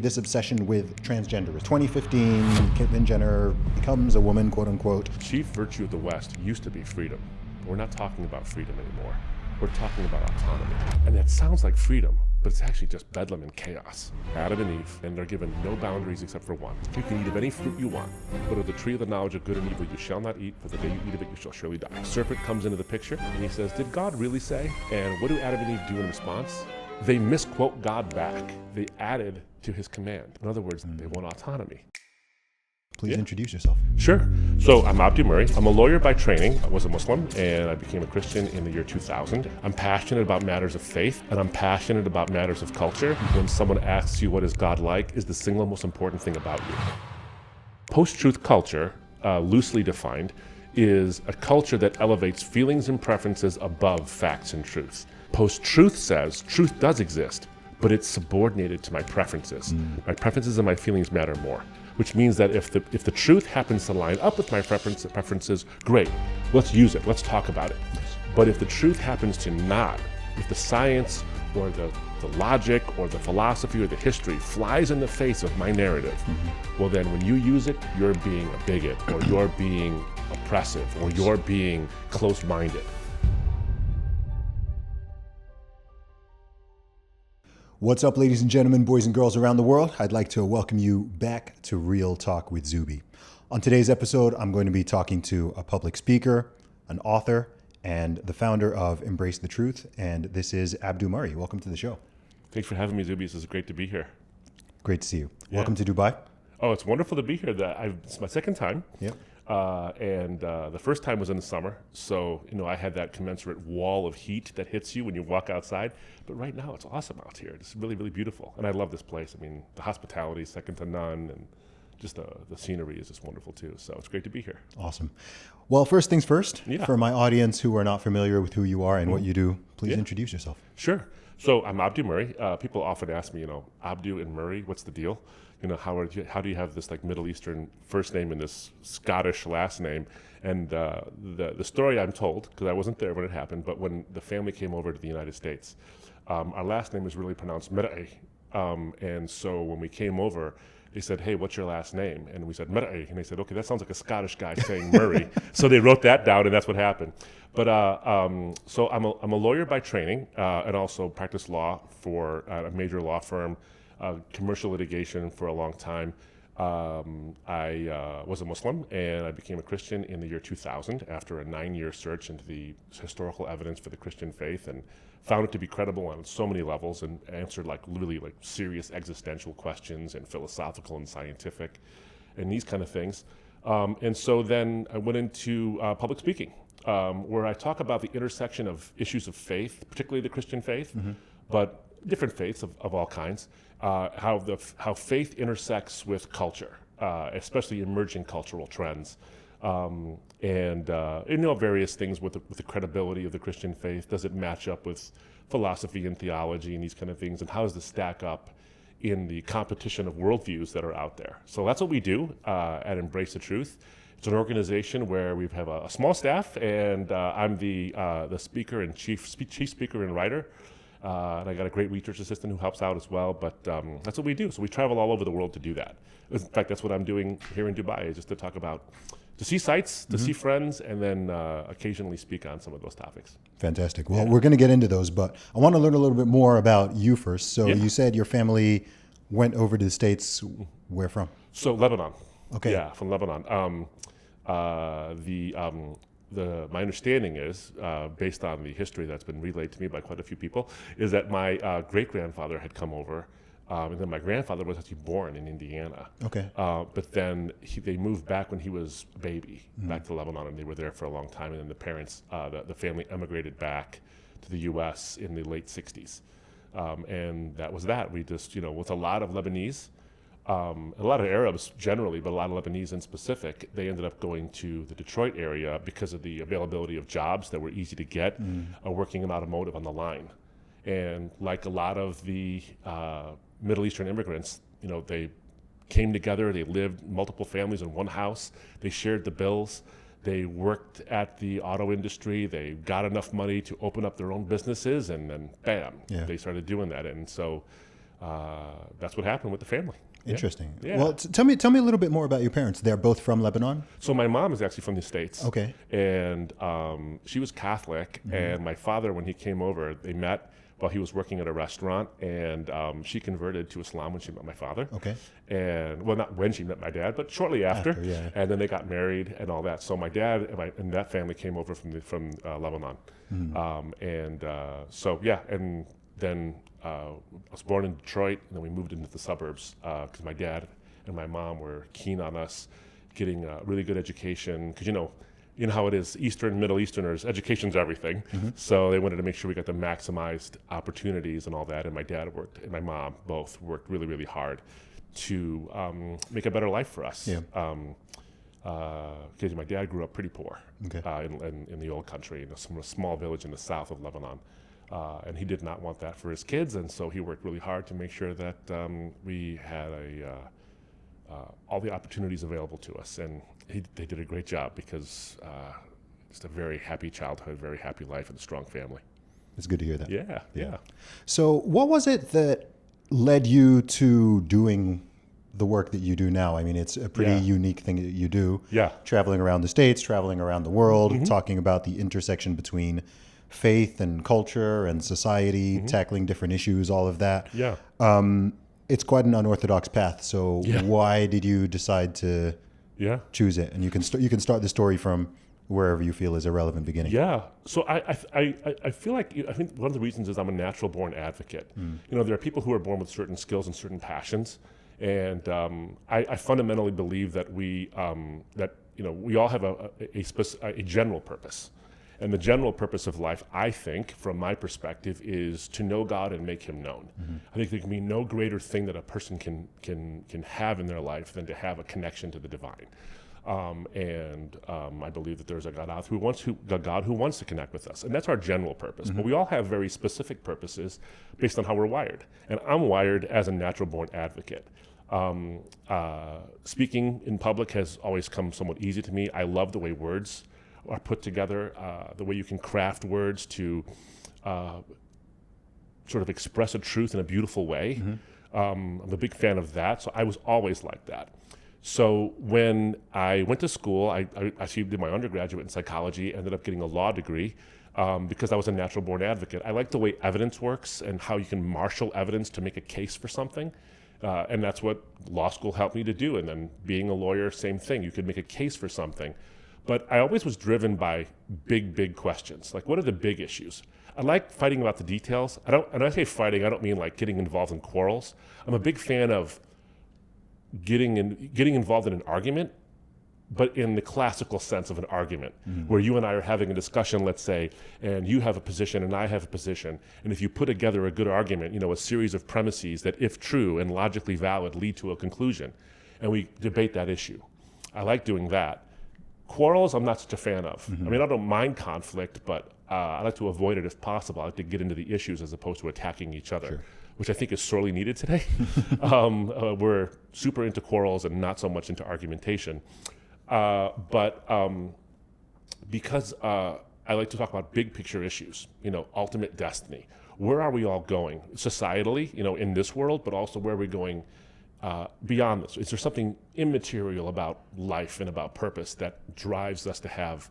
This obsession with transgender. 2015, Caitlyn Jenner becomes a woman, quote unquote. Chief virtue of the West used to be freedom. We're not talking about freedom anymore. We're talking about autonomy. And that sounds like freedom, but it's actually just bedlam and chaos. Adam and Eve, and they're given no boundaries except for one. You can eat of any fruit you want, but of the tree of the knowledge of good and evil you shall not eat, for the day you eat of it you shall surely die. Serpent comes into the picture, and he says, did God really say? And what do Adam and Eve do in response? They misquote God back. They added to his command. In other words, they want autonomy. Please introduce yourself. Sure. So I'm Abdu Murray. I'm a lawyer by training. I was a Muslim, and I became a Christian in the year 2000. I'm passionate about matters of faith, and I'm passionate about matters of culture. When someone asks you what is God like, is the single most important thing about you. Post-truth culture, loosely defined, is a culture that elevates feelings and preferences above facts and truth. Post-truth says truth does exist, but it's subordinated to my preferences. My preferences and my feelings matter more, which means that if the truth happens to line up with my preferences, great, let's use it, let's talk about it. But if the truth happens to not, if the science or the logic or the philosophy or the history flies in the face of my narrative, well then when you use it, you're being a bigot, or you're being oppressive, or you're being close-minded. What's up, ladies and gentlemen, boys and girls around the world? I'd like to welcome you back to Real Talk with Zuby. On today's episode, I'm going to be talking to a public speaker, an author, and the founder of Embrace the Truth, and this is Abdu Murray. Welcome to the show. Thanks for having me, Zuby. This is great to be here. Great to see you. Yeah. Welcome to Dubai. Oh, it's wonderful to be here. It's my second time. Yep. The first time was in the summer, so I had that commensurate wall of heat that hits you when you walk outside. But right now, it's awesome out here. It's really, really beautiful, and I love this place. I mean, the hospitality is second to none, and just the scenery is just wonderful too. So it's great to be here. Awesome. Well, first things first. Yeah. For my audience who are not familiar with who you are and what you do, please introduce yourself. Sure. So I'm Abdu Murray. People often ask me, Abdu and Murray, what's the deal? How do you have this like Middle Eastern first name and this Scottish last name? And the story I'm told, because I wasn't there when it happened, but when the family came over to the United States, our last name was really pronounced Murray. And so when we came over, they said, hey, what's your last name? And we said, Murray. And they said, okay, that sounds like a Scottish guy saying Murray. So they wrote that down, and that's what happened. But so I'm a lawyer by training, and also practice law for a major law firm, commercial litigation for a long time. I was a Muslim, and I became a Christian in the year 2000 after a 9-year search into the historical evidence for the Christian faith, and found it to be credible on so many levels, and answered really serious existential questions and philosophical and scientific and these kind of things. And so then I went into public speaking, where I talk about the intersection of issues of faith, particularly the Christian faith, but different faiths of all kinds, how faith intersects with culture, especially emerging cultural trends, and various things with the credibility of the Christian faith. Does it match up with philosophy and theology and these kind of things, and how does this stack up in the competition of worldviews that are out there? So that's what we do at Embrace the Truth. It's an organization where we have a small staff, and I'm the speaker and chief speaker and writer. And I got a great research assistant who helps out as well, but that's what we do. So we travel all over the world to do that. In fact, that's what I'm doing here in Dubai, is just to talk about, to see sites, to see friends, and then occasionally speak on some of those topics. Fantastic. Well, we're going to get into those, but I want to learn a little bit more about you first. So you said your family went over to the States. Where from? So Lebanon. Okay. Yeah, from Lebanon. My understanding is, based on the history that's been relayed to me by quite a few people, is that my great-grandfather had come over, and then my grandfather was actually born in Indiana. Okay. But then they moved back when he was a baby, back to Lebanon, and they were there for a long time, and then the parents, the family emigrated back to the U.S. in the late 60s. And that was that. We just, with a lot of Lebanese, a lot of Arabs generally, but a lot of Lebanese in specific, they ended up going to the Detroit area because of the availability of jobs that were easy to get, working in automotive on the line. And like a lot of the Middle Eastern immigrants, they came together, they lived multiple families in one house, they shared the bills, they worked at the auto industry, they got enough money to open up their own businesses, and then bam, they started doing that. And so that's what happened with the family. Interesting. Yeah. Well, tell me a little bit more about your parents. They're both from Lebanon? So my mom is actually from the States. Okay. And she was Catholic. And my father, when he came over, they met while he was working at a restaurant. And she converted to Islam when she met my father. Okay. And, well, not when she met my dad, but shortly after. Yeah. And then they got married and all that. So my dad and that family came over from Lebanon. And then I was born in Detroit, and then we moved into the suburbs because my dad and my mom were keen on us getting a really good education. Because you know how it is, Middle Easterners, education's everything. So they wanted to make sure we got the maximized opportunities and all that. And my dad and my mom both worked really, really hard to make a better life for us. Because my dad grew up pretty poor in the old country, in a small village in the south of Lebanon. And he did not want that for his kids, and so he worked really hard to make sure that we had all the opportunities available to us. And they did a great job because just a very happy childhood, very happy life, and a strong family. It's good to hear that. Yeah. So what was it that led you to doing the work that you do now? I mean, it's a pretty unique thing that you do. Yeah. Traveling around the States, traveling around the world, talking about the intersection between faith and culture and society, tackling different issues, all of that. Yeah. It's quite an unorthodox path. So why did you decide to choose it? And you can start the story from wherever you feel is a relevant beginning. Yeah. So I feel like, I think one of the reasons is I'm a natural born advocate. There are people who are born with certain skills and certain passions. And I fundamentally believe that we all have a general purpose. And the general purpose of life, I think, from my perspective, is to know God and make him known. I think there can be no greater thing that a person can have in their life than to have a connection to the divine. I believe that there's a God who wants to connect with us. And that's our general purpose. But we all have very specific purposes based on how we're wired. And I'm wired as a natural born advocate. Speaking in public has always come somewhat easy to me. I love the way words are put together, the way you can craft words to sort of express a truth in a beautiful way. I'm a big fan of that, so I was always like that. So when I went to school, I actually did my undergraduate in psychology, ended up getting a law degree because I was a natural born advocate. I like the way evidence works and how you can marshal evidence to make a case for something. And that's what law school helped me to do. And then being a lawyer, same thing. You could make a case for something. But I always was driven by big questions. Like, what are the big issues? I like fighting about the details. And when I say fighting, I don't mean like getting involved in quarrels. I'm a big fan of getting involved in an argument, but in the classical sense of an argument, where you and I are having a discussion, let's say, and you have a position and I have a position. And if you put together a good argument, a series of premises that, if true and logically valid, lead to a conclusion, and we debate that issue. I like doing that. Quarrels, I'm not such a fan of. I mean, I don't mind conflict, but I like to avoid it if possible. I like to get into the issues as opposed to attacking each other, which I think is sorely needed today. We're super into quarrels and not so much into argumentation. But because I like to talk about big picture issues, ultimate destiny. Where are we all going societally, in this world, but also where are we going beyond this? Is there something immaterial about life and about purpose that drives us to have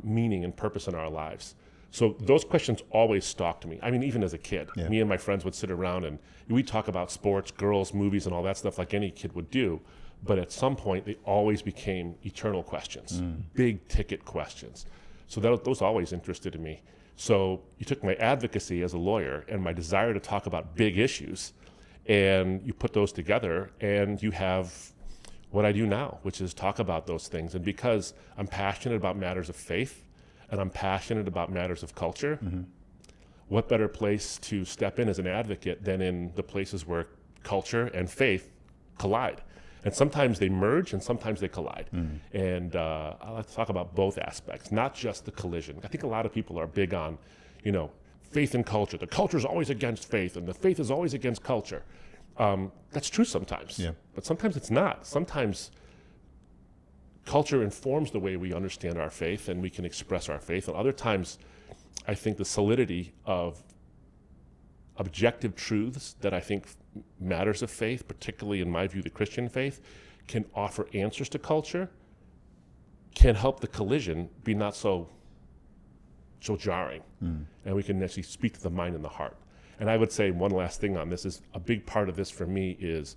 meaning and purpose in our lives? So those questions always stalked me. I mean, even as a kid, me and my friends would sit around and we'd talk about sports, girls, movies, and all that stuff like any kid would do. But at some point, they always became eternal questions, big ticket questions. So those always interested me. So you took my advocacy as a lawyer and my desire to talk about big issues, and you put those together, and you have what I do now, which is talk about those things. And because I'm passionate about matters of faith, and I'm passionate about matters of culture, what better place to step in as an advocate than in the places where culture and faith collide? And sometimes they merge and sometimes they collide. And I like to talk about both aspects, not just the collision. I think a lot of people are big on, faith and culture. The culture is always against faith and the faith is always against culture. That's true sometimes, but sometimes it's not. Sometimes culture informs the way we understand our faith and we can express our faith. And other times, I think the solidity of objective truths that I think matters of faith, particularly in my view, the Christian faith, can offer answers to culture, can help the collision be not so jarring. And we can actually speak to the mind and the heart. And I would say one last thing on this is a big part of this for me is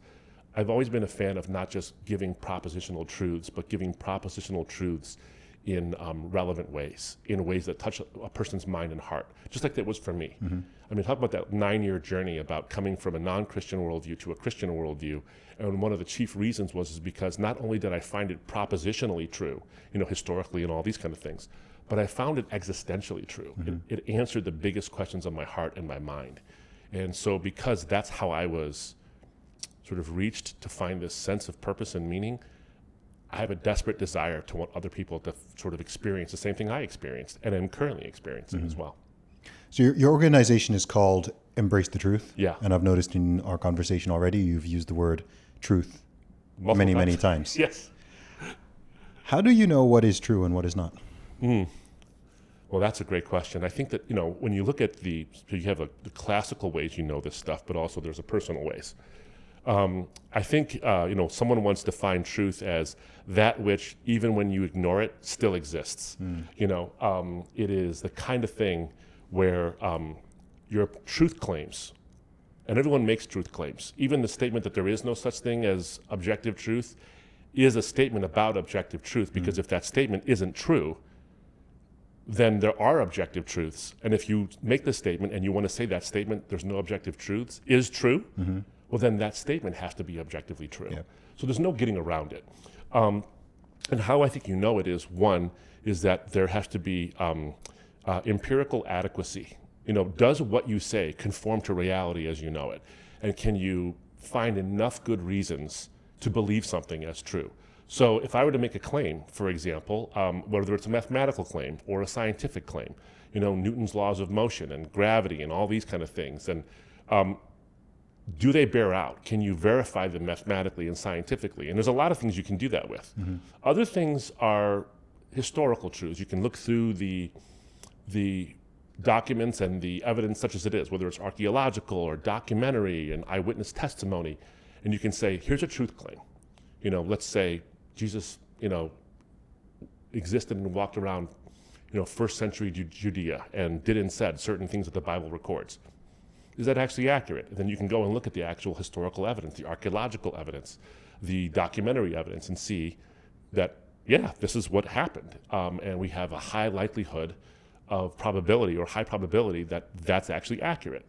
I've always been a fan of not just giving propositional truths, but giving propositional truths in relevant ways, in ways that touch a person's mind and heart, just like that was for me. I mean, talk about that 9-year journey about coming from a non-Christian worldview to a Christian worldview. And one of the chief reasons is because not only did I find it propositionally true, historically and all these kind of things, but I found it existentially true. It answered the biggest questions of my heart and my mind. And so because that's how I was sort of reached to find this sense of purpose and meaning, I have a desperate desire to want other people to sort of experience the same thing I experienced and am currently experiencing as well. So your organization is called Embrace the Truth. Yeah. And I've noticed in our conversation already, you've used the word truth many times. Yes. How do you know what is true and what is not? Well, that's a great question. I think that, when you look at so you have the classical ways this stuff, but also there's a personal ways. I think, someone once defined truth as that which, even when you ignore it, still exists. It is the kind of thing where your truth claims, and everyone makes truth claims. Even the statement that there is no such thing as objective truth is a statement about objective truth, because if that statement isn't true, then there are objective truths. And if you make the statement and you want to say that statement, there's no objective truths, is true, well, then that statement has to be objectively true. Yeah. So there's no getting around it. And how I think it is, one, is that there has to be empirical adequacy. Does what you say conform to reality as you know it? And can you find enough good reasons to believe something as true? So if I were to make a claim, for example, whether it's a mathematical claim or a scientific claim, Newton's laws of motion and gravity and all these kind of things, and do they bear out? Can you verify them mathematically and scientifically? And there's a lot of things you can do that with. Other things are historical truths. You can look through the documents and the evidence such as it is, whether it's archaeological or documentary and eyewitness testimony, and you can say, here's a truth claim. Let's say Jesus, existed and walked around, first century Judea and did and said certain things that the Bible records. Is that actually accurate? And then you can go and look at the actual historical evidence, the archaeological evidence, the documentary evidence, and see that, yeah, this is what happened. And we have a high likelihood of probability or high probability that that's actually accurate.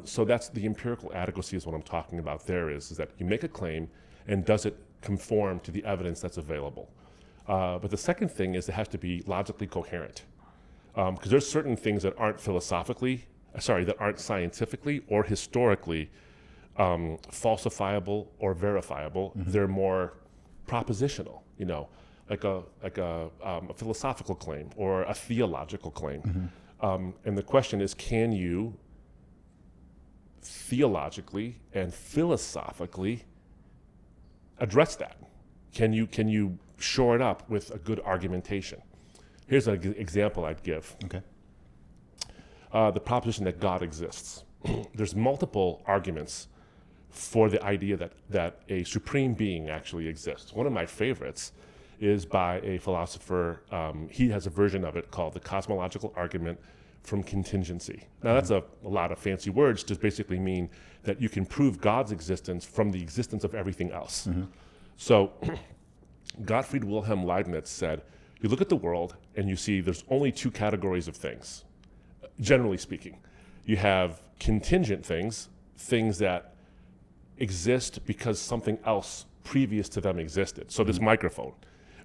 So that's the empirical adequacy is what I'm talking about there is that you make a claim and does it conform to the evidence that's available. But the second thing is it has to be logically coherent. Because there's certain things that aren't that aren't scientifically or historically falsifiable or verifiable. They're more propositional, like a philosophical claim or a theological claim. And the question is, can you theologically and philosophically address that? Can you shore it up with a good argumentation? Here's an example I'd give. Okay. The proposition that God exists. There's multiple arguments for the idea that a supreme being actually exists. One of my favorites is by a philosopher. He has a version of it called the cosmological argument from contingency. Now that's a lot of fancy words to basically mean that you can prove God's existence from the existence of everything else. So Gottfried Wilhelm Leibniz said, you look at the world and you see there's only two categories of things, generally speaking. You have contingent things that exist because something else previous to them existed. So this microphone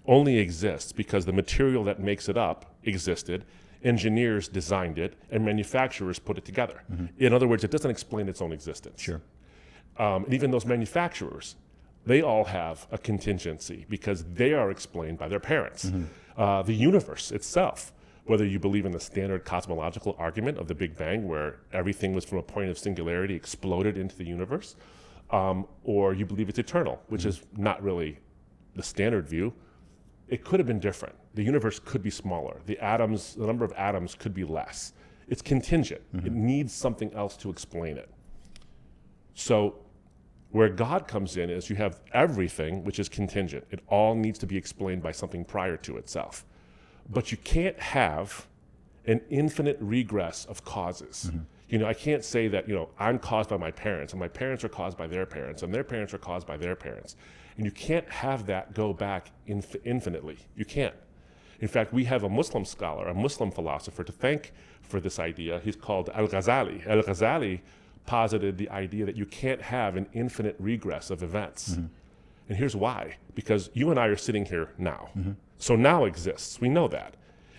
only exists because the material that makes it up existed, engineers designed it, and manufacturers put it together. In other words, it doesn't explain its own existence. Sure. And even those manufacturers, they all have a contingency because they are explained by their parents. The universe itself, whether you believe in the standard cosmological argument of the Big Bang, where everything was from a point of singularity, exploded into the universe, or you believe it's eternal, which is not really the standard view. It could have been different. The universe could be smaller. The number of atoms could be less. It's contingent. It needs something else to explain it. So where God comes in is you have everything which is contingent. It all needs to be explained by something prior to itself. But you can't have an infinite regress of causes. I can't say that, I'm caused by my parents, and my parents are caused by their parents, and their parents are caused by their parents. And you can't have that go back infinitely. You can't. In fact, we have a Muslim scholar, a Muslim philosopher to thank for this idea. He's called Al-Ghazali. Al-Ghazali posited the idea that you can't have an infinite regress of events. And here's why. Because you and I are sitting here now. So now exists. We know that.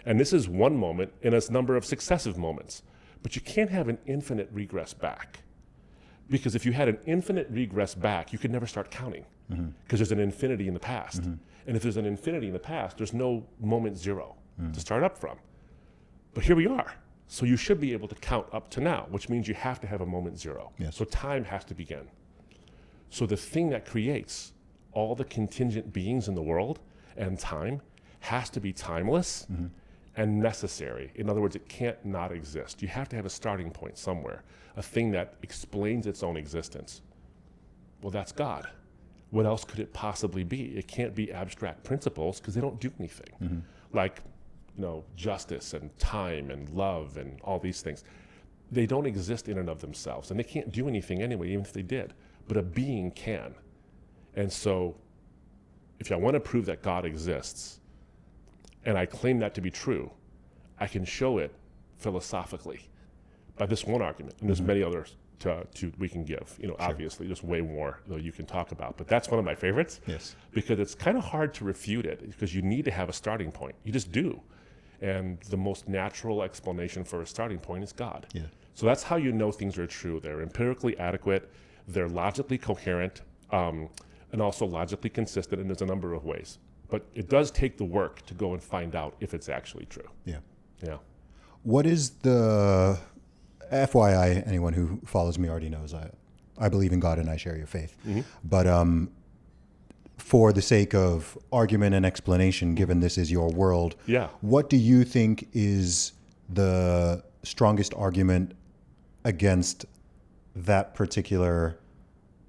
And this is one moment in a number of successive moments. But you can't have an infinite regress back. Because if you had an infinite regress back, you could never start counting. Because there's an infinity in the past. And if there's an infinity in the past, there's no moment zero to start up from. But here we are. So you should be able to count up to now, which means you have to have a moment zero. Yes. So time has to begin. So the thing that creates all the contingent beings in the world and time has to be timeless and necessary. In other words, it can't not exist. You have to have a starting point somewhere, a thing that explains its own existence. Well, that's God. What else could it possibly be? It can't be abstract principles because they don't do anything. Like, justice and time and love and all these things. They don't exist in and of themselves, and they can't do anything anyway, even if they did. But a being can. And so, if I want to prove that God exists, and I claim that to be true, I can show it philosophically by this one argument, and there's many others we can give. Obviously, there's way more though you can talk about, but that's one of my favorites. Yes. Because it's kind of hard to refute it, because you need to have a starting point. You just do. And the most natural explanation for a starting point is God. Yeah. So that's how you know things are true. They're empirically adequate, they're logically coherent, and also logically consistent, and there's a number of ways. But it does take the work to go and find out if it's actually true. Yeah. Yeah. What is the FYI? Anyone who follows me already knows I believe in God and I share your faith. But for the sake of argument and explanation, given this is your world, what do you think is the strongest argument against that particular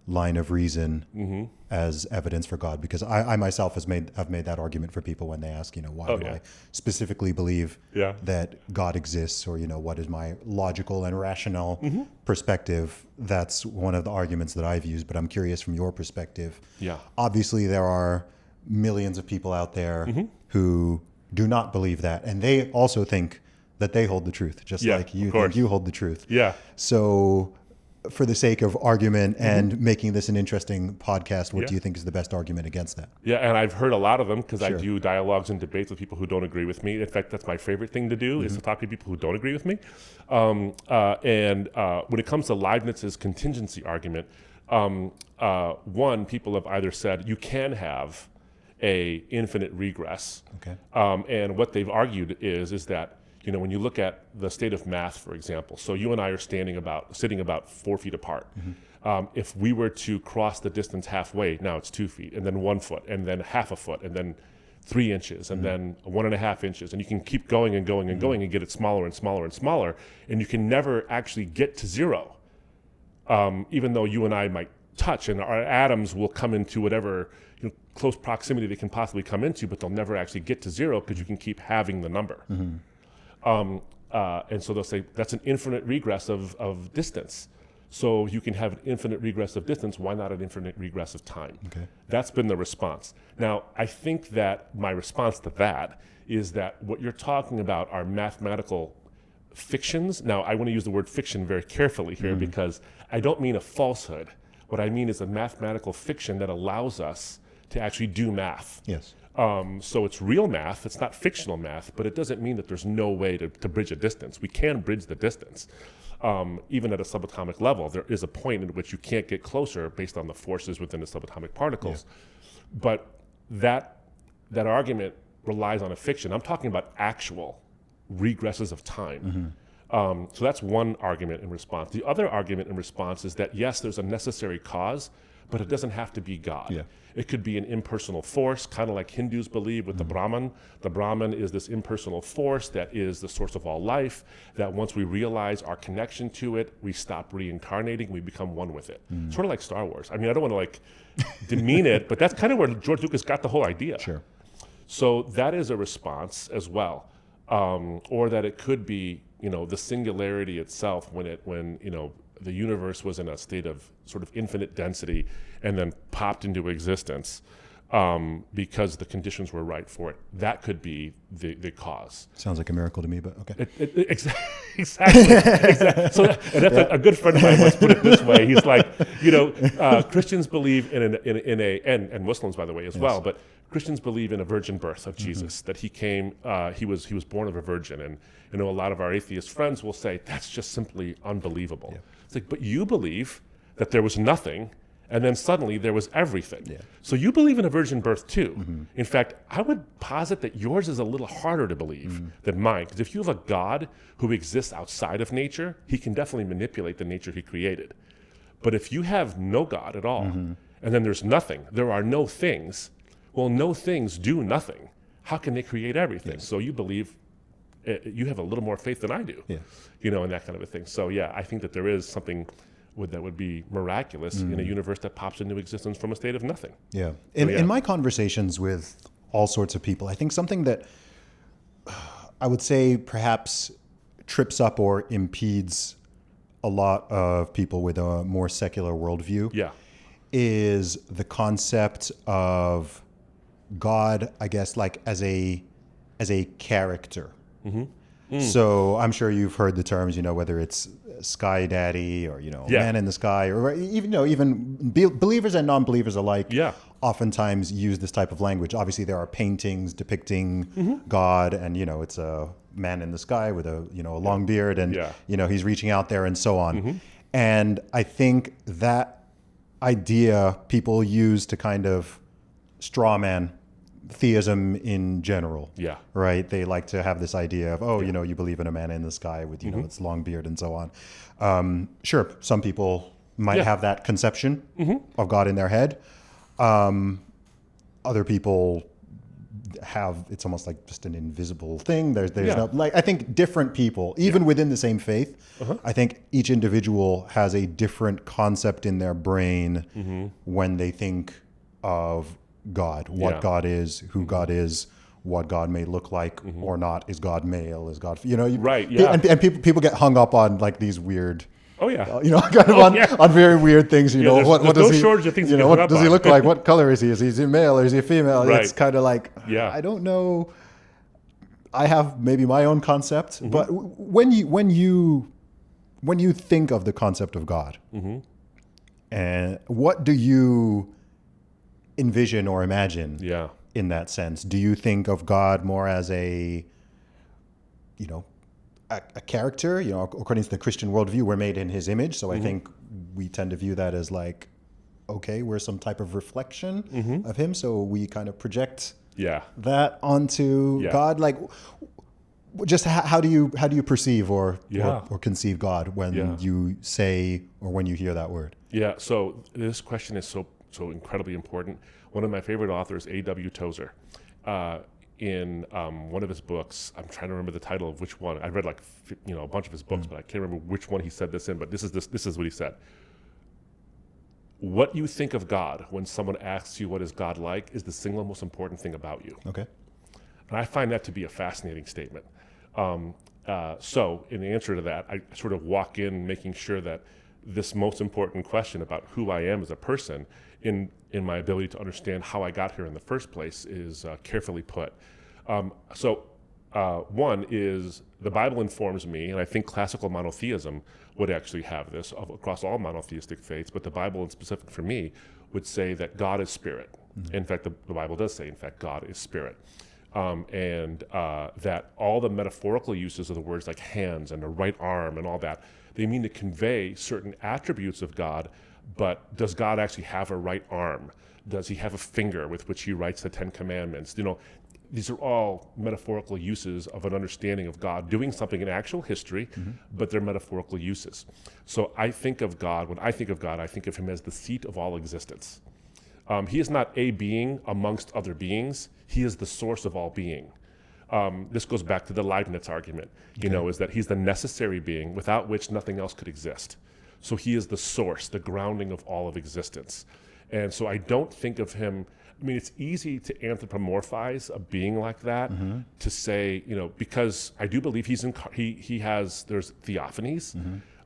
line of reason as evidence for God? Because I myself have made that argument for people when they ask, why do I specifically believe that God exists, or, what is my logical and rational perspective? That's one of the arguments that I've used, but I'm curious from your perspective. Yeah. Obviously, there are millions of people out there who do not believe that, and they also think that they hold the truth, just like you think you hold the truth. Yeah. So for the sake of argument and making this an interesting podcast, what do you think is the best argument against that? Yeah, and I've heard a lot of them because I do dialogues and debates with people who don't agree with me. In fact, that's my favorite thing to do, is to talk to people who don't agree with me. And when it comes to Leibniz's contingency argument, people have either said you can have a infinite regress. Okay. And what they've argued is that, when you look at the state of math, for example, so you and I are sitting about 4 feet apart. If we were to cross the distance halfway, now it's 2 feet, and then 1 foot, and then half a foot, and then 3 inches, and then 1.5 inches, and you can keep going and going and going and get it smaller and smaller and smaller, and you can never actually get to zero, even though you and I might touch, and our atoms will come into whatever close proximity they can possibly come into, but they'll never actually get to zero because you can keep having the number. And so they'll say that's an infinite regress of distance. So you can have an infinite regress of distance. Why not an infinite regress of time? Okay. That's been the response. Now, I think that my response to that is that what you're talking about are mathematical fictions. Now, I want to use the word fiction very carefully here because I don't mean a falsehood. What I mean is a mathematical fiction that allows us to actually do math. Yes. So it's real math, it's not fictional math, but it doesn't mean that there's no way to bridge a distance. We can bridge the distance. Even at a subatomic level, there is a point in which you can't get closer based on the forces within the subatomic particles. Yeah. But that argument relies on a fiction. I'm talking about actual regresses of time. So that's one argument in response. The other argument in response is that, yes, there's a necessary cause, but it doesn't have to be God. Yeah. It could be an impersonal force, kind of like Hindus believe with the Brahman. The Brahman is this impersonal force that is the source of all life, that once we realize our connection to it, we stop reincarnating, we become one with it. Sort of like Star Wars. I mean, I don't want to like demean it, but that's kind of where George Lucas got the whole idea. Sure. So that is a response as well. Or that it could be, the singularity itself when the universe was in a state of sort of infinite density and then popped into existence because the conditions were right for it. That could be the cause. Sounds like a miracle to me, but okay. Exactly. So, and that's a good friend of mine once put it this way. He's like, Christians believe in and Muslims, by the way, as well, but Christians believe in a virgin birth of Jesus, that he came, he was born of a virgin. And a lot of our atheist friends will say, that's just simply unbelievable. Yeah. It's like, but you believe that there was nothing, and then suddenly there was everything. Yeah. So you believe in a virgin birth too. In fact, I would posit that yours is a little harder to believe than mine, because if you have a God who exists outside of nature, he can definitely manipulate the nature he created. But if you have no God at all, and then there's nothing, there are no things, well, no things do nothing. How can they create everything? So you believe, you have a little more faith than I do, and that kind of a thing. So yeah, I think that there is something that would be miraculous in a universe that pops into existence from a state of nothing. Yeah. In my conversations with all sorts of people, I think something that I would say perhaps trips up or impedes a lot of people with a more secular worldview is the concept of God, I guess, like as a character. So I'm sure you've heard the terms, whether it's sky daddy or, man in the sky, or even believers and non-believers alike oftentimes use this type of language. Obviously, there are paintings depicting God, and, it's a man in the sky with a long beard, and, he's reaching out there and so on. And I think that idea people use to kind of straw man theism in general. Yeah. Right? They like to have this idea of, you believe in a man in the sky with, its long beard and so on. Sure, some people might have that conception of God in their head. Other people have, it's almost like just an invisible thing. There's no, I think different people, even within the same faith, I think each individual has a different concept in their brain when they think of God, what God is, who God is, what God may look like or not. Is God male? Is God, right? Yeah. And people get hung up on like these weird, kind of on very weird things. What does he? Shortage of things what does he look like? What color is he? Is he male or is he female? Right. It's kind of like, I don't know. I have maybe my own concept, but when you think of the concept of God, and what do you envision or imagine in that sense? Do you think of God more as a character? According to the Christian worldview, we're made in his image. So I think we tend to view that as like, okay, we're some type of reflection of him. So we kind of project that onto God. Like, just how do you perceive or conceive God when you say or when you hear that word? Yeah. So this question is so incredibly important. One of my favorite authors, A.W. Tozer, in one of his books, I'm trying to remember the title of which one. I read a bunch of his books, but I can't remember which one he said this in. But this is what he said. What you think of God when someone asks you what is God like is the single most important thing about you. Okay. And I find that to be a fascinating statement. So in answer to that, I sort of walk in making sure that this most important question about who I am as a person in my ability to understand how I got here in the first place is carefully put. One is the Bible informs me, and I think classical monotheism would actually have this across all monotheistic faiths, but the Bible in specific for me would say that God is spirit. In fact, the Bible does say, in fact, God is spirit. And that all the metaphorical uses of the words like hands and a right arm and all that, they mean to convey certain attributes of God, but does God actually have a right arm? Does he have a finger with which he writes the Ten Commandments? these are all metaphorical uses of an understanding of God doing something in actual history, but they're metaphorical uses. So I think of God, when I think of God, I think of him as the seat of all existence. He is not a being amongst other beings. He is the source of all being. This goes back to the Leibniz argument, is that he's the necessary being without which nothing else could exist. So he is the source, the grounding of all of existence. And so I don't think of him, it's easy to anthropomorphize a being like that, to say, because I do believe there's theophanies.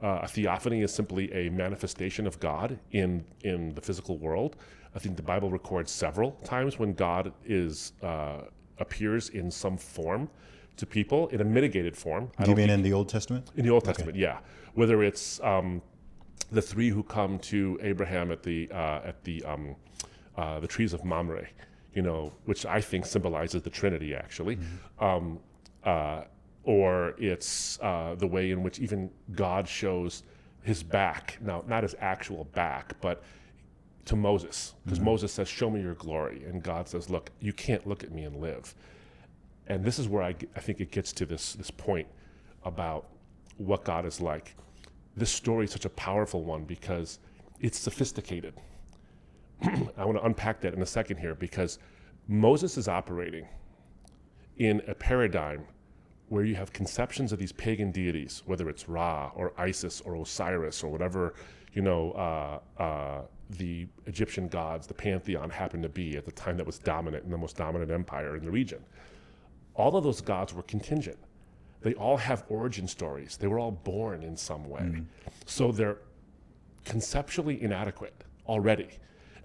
A theophany is simply a manifestation of God in the physical world. I think the Bible records several times when God appears in some form to people, in a mitigated form. Do you mean in the Old Testament? In the Old Testament, yeah. Whether it's the three who come to Abraham at the trees of Mamre, which I think symbolizes the Trinity, actually. Or it's the way in which even God shows his back, now not his actual back, but to Moses, because Moses says, show me your glory. And God says, look, you can't look at me and live. And this is where I think it gets to this point about what God is like. This story is such a powerful one because it's sophisticated. I want to unpack that in a second here, because Moses is operating in a paradigm where you have conceptions of these pagan deities, whether it's Ra or Isis or Osiris or whatever, the Egyptian gods, the pantheon happened to be at the time that was dominant in the most dominant empire in the region. All of those gods were contingent. They all have origin stories. They were all born in some way. So they're conceptually inadequate already.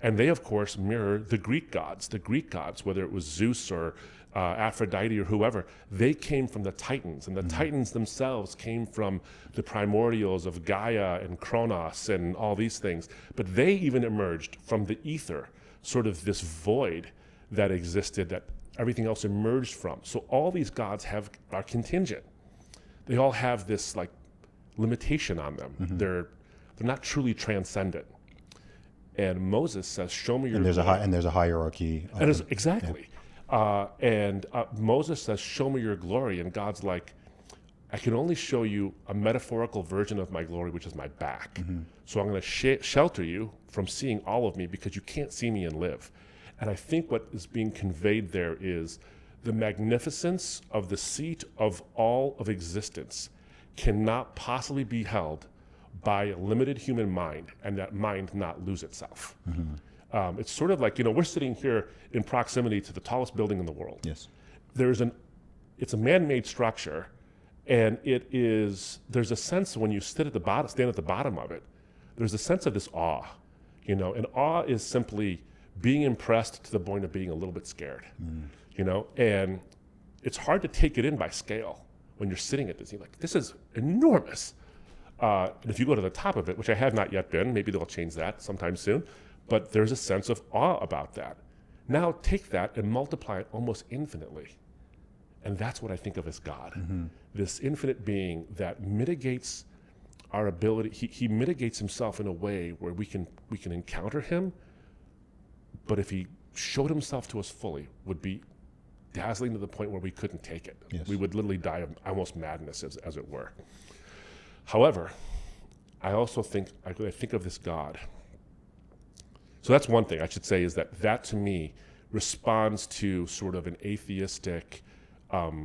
And they, of course, mirror the Greek gods. The Greek gods, whether it was Zeus or Aphrodite or whoever, they came from the Titans. And the Titans themselves came from the primordials of Gaia and Kronos and all these things. But they even emerged from the ether, sort of this void that existed that everything else emerged from. So all these gods are contingent. They all have this limitation on them. They're not truly transcendent. And Moses says, show me your glory. And there's a hierarchy. Exactly. Yeah. Moses says, show me your glory. And God's like, I can only show you a metaphorical version of my glory, which is my back. So I'm going to shelter you from seeing all of me because you can't see me and live. And I think what is being conveyed there is the magnificence of the seat of all of existence cannot possibly be held by a limited human mind, and that mind not lose itself. It's sort of like, we're sitting here in proximity to the tallest building in the world. Yes. It's a man-made structure, and there's a sense when you stand at the bottom of it, there's a sense of this awe, and awe is simply being impressed to the point of being a little bit scared, and it's hard to take it in by scale when you're sitting at this. You're like, this is enormous. And if you go to the top of it, which I have not yet been, maybe they'll change that sometime soon, but there's a sense of awe about that. Now take that and multiply it almost infinitely. And that's what I think of as God. This infinite being that mitigates our ability. He mitigates himself in a way where we can encounter him, but if he showed himself to us fully, would be dazzling to the point where we couldn't take it. Yes. We would literally die of almost madness, as it were. However, I also think of this God. So that's one thing I should say, is that to me responds to sort of an atheistic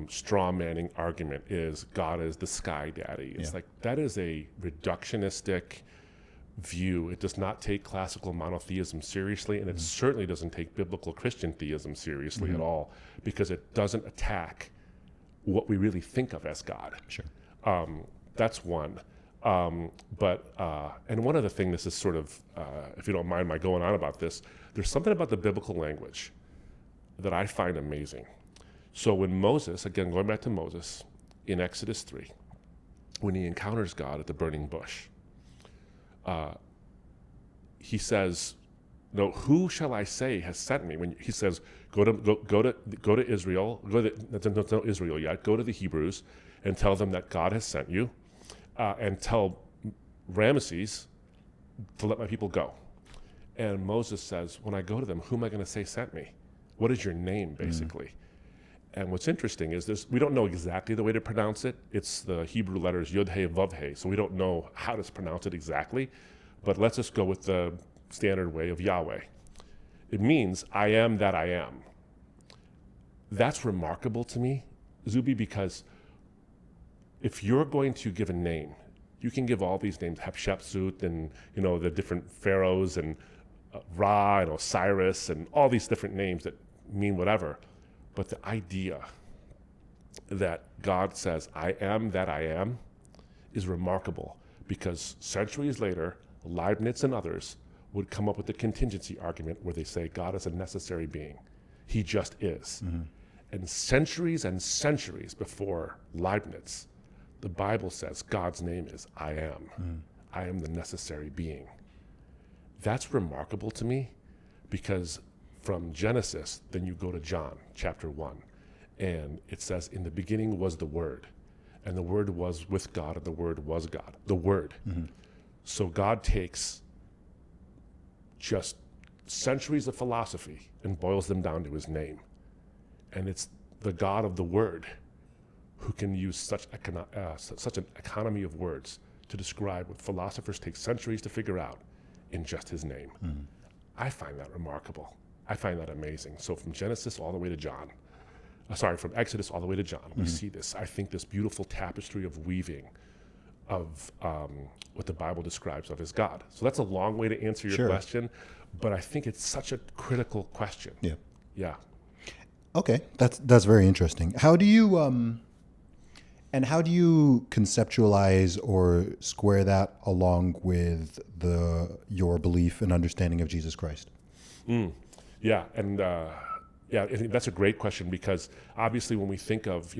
straw manning argument, is God is the sky daddy. It's like, that is a reductionistic view. It does not take classical monotheism seriously, and it certainly doesn't take biblical Christian theism seriously at all, because it doesn't attack what we really think of as God. Sure. That's one. And one other thing, this is sort of, if you don't mind my going on about this, there's something about the biblical language that I find amazing. So when Moses, again, going back to Moses, in Exodus 3, when he encounters God at the burning bush, he says, "No, who shall I say has sent me?" When he says, "Go to Israel, no Israel yet. Go to the Hebrews and tell them that God has sent you, and tell Ramesses to let my people go." And Moses says, "When I go to them, who am I going to say sent me? What is your name?" Basically, And what's interesting is this: we don't know exactly the way to pronounce it. It's the Hebrew letters Yud He Vav He, so we don't know how to pronounce it exactly. But let's just go with the standard way of Yahweh. It means I am that I am. That's remarkable to me, Zuby, because if you're going to give a name, you can give all these names, Hatshepsut, and the different pharaohs, and Ra and Osiris, and all these different names that mean whatever. But the idea that God says, I am that I am, is remarkable, because centuries later, Leibniz and others would come up with the contingency argument where they say God is a necessary being. He just is. Mm-hmm. And centuries before Leibniz, the Bible says God's name is I am. Mm. I am the necessary being. That's remarkable to me, because from Genesis, then you go to John chapter 1, and it says, in the beginning was the Word, and the Word was with God, and the Word was God. The Word. Mm-hmm. So God takes just centuries of philosophy and boils them down to his name. And it's the God of the Word who can use such an economy of words to describe what philosophers take centuries to figure out in just his name. Mm-hmm. I find that remarkable. I find that amazing. So from Genesis all the way to John, from Exodus all the way to John, we see this, I think, this beautiful tapestry of weaving of what the Bible describes of as God. So that's a long way to answer your question, but I think it's such a critical question. Yeah. Yeah. Okay, that's very interesting. How do you conceptualize or square that along with your belief and understanding of Jesus Christ? Yeah, and I think that's a great question, because obviously when we think of,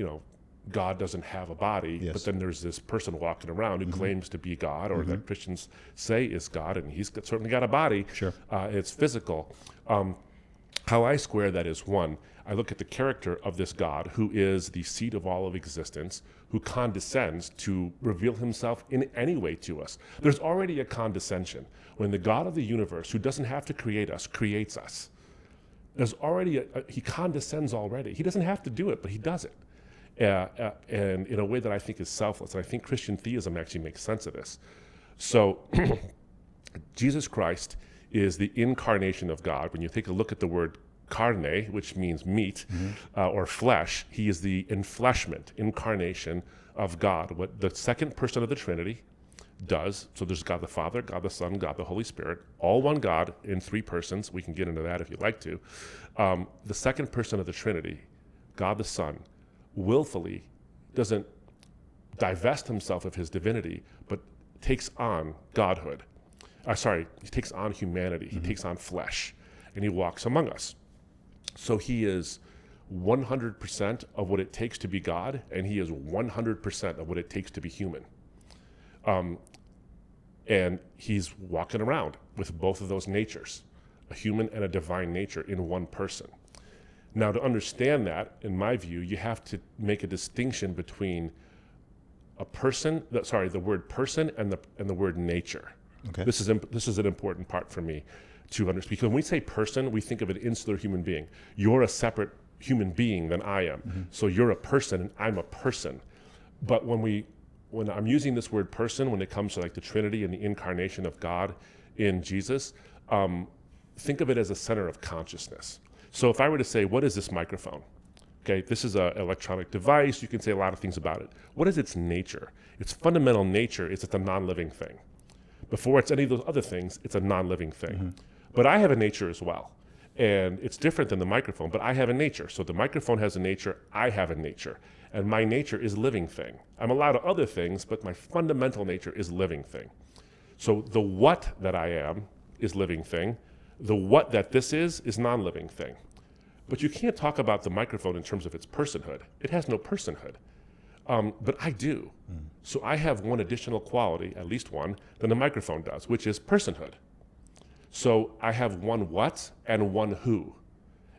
God doesn't have a body, yes, but then there's this person walking around who claims to be God, or that Christians say is God, and he's certainly got a body. Sure. It's physical. How I square that is, one, I look at the character of this God who is the seat of all of existence, who condescends to reveal himself in any way to us. There's already a condescension when the God of the universe, who doesn't have to create us, creates us. There's already he condescends already. He doesn't have to do it, but he does it. And in a way that I think is selfless. And I think Christian theism actually makes sense of this. So Jesus Christ is the incarnation of God. When you take a look at the word carne, which means meat, or flesh, he is the enfleshment, incarnation of God. What the second person of the Trinity does, so there's God the Father, God the Son, God the Holy Spirit, all one God in three persons. We can get into that if you'd like to. The second person of the Trinity, God the Son, willfully doesn't divest himself of his divinity, but takes on godhood. He takes on humanity. He takes on flesh, and he walks among us. So he is 100% of what it takes to be God, and he is 100% of what it takes to be human. And he's walking around with both of those natures, a human and a divine nature in one person. Now, to understand that, in my view, you have to make a distinction between the word person and the word nature. Okay. This is an important part for me to understand, because when we say person, we think of an insular human being. You're a separate human being than I am. So you're a person and I'm a person. But when I'm using this word person, when it comes to like the Trinity and the incarnation of God in Jesus, think of it as a center of consciousness. So if I were to say, what is this microphone? Okay, this is an electronic device. You can say a lot of things about it. What is its nature? Its fundamental nature is it's a non-living thing. Before it's any of those other things, it's a non-living thing. But I have a nature as well. And it's different than the microphone, but I have a nature. So the microphone has a nature, I have a nature. And my nature is living thing. I'm allowed other things, but my fundamental nature is living thing. So the what that I am is living thing. The what that this is non-living thing. But you can't talk about the microphone in terms of its personhood. It has no personhood. But I do. So I have one additional quality, at least one, than the microphone does, which is personhood. So I have one what and one who.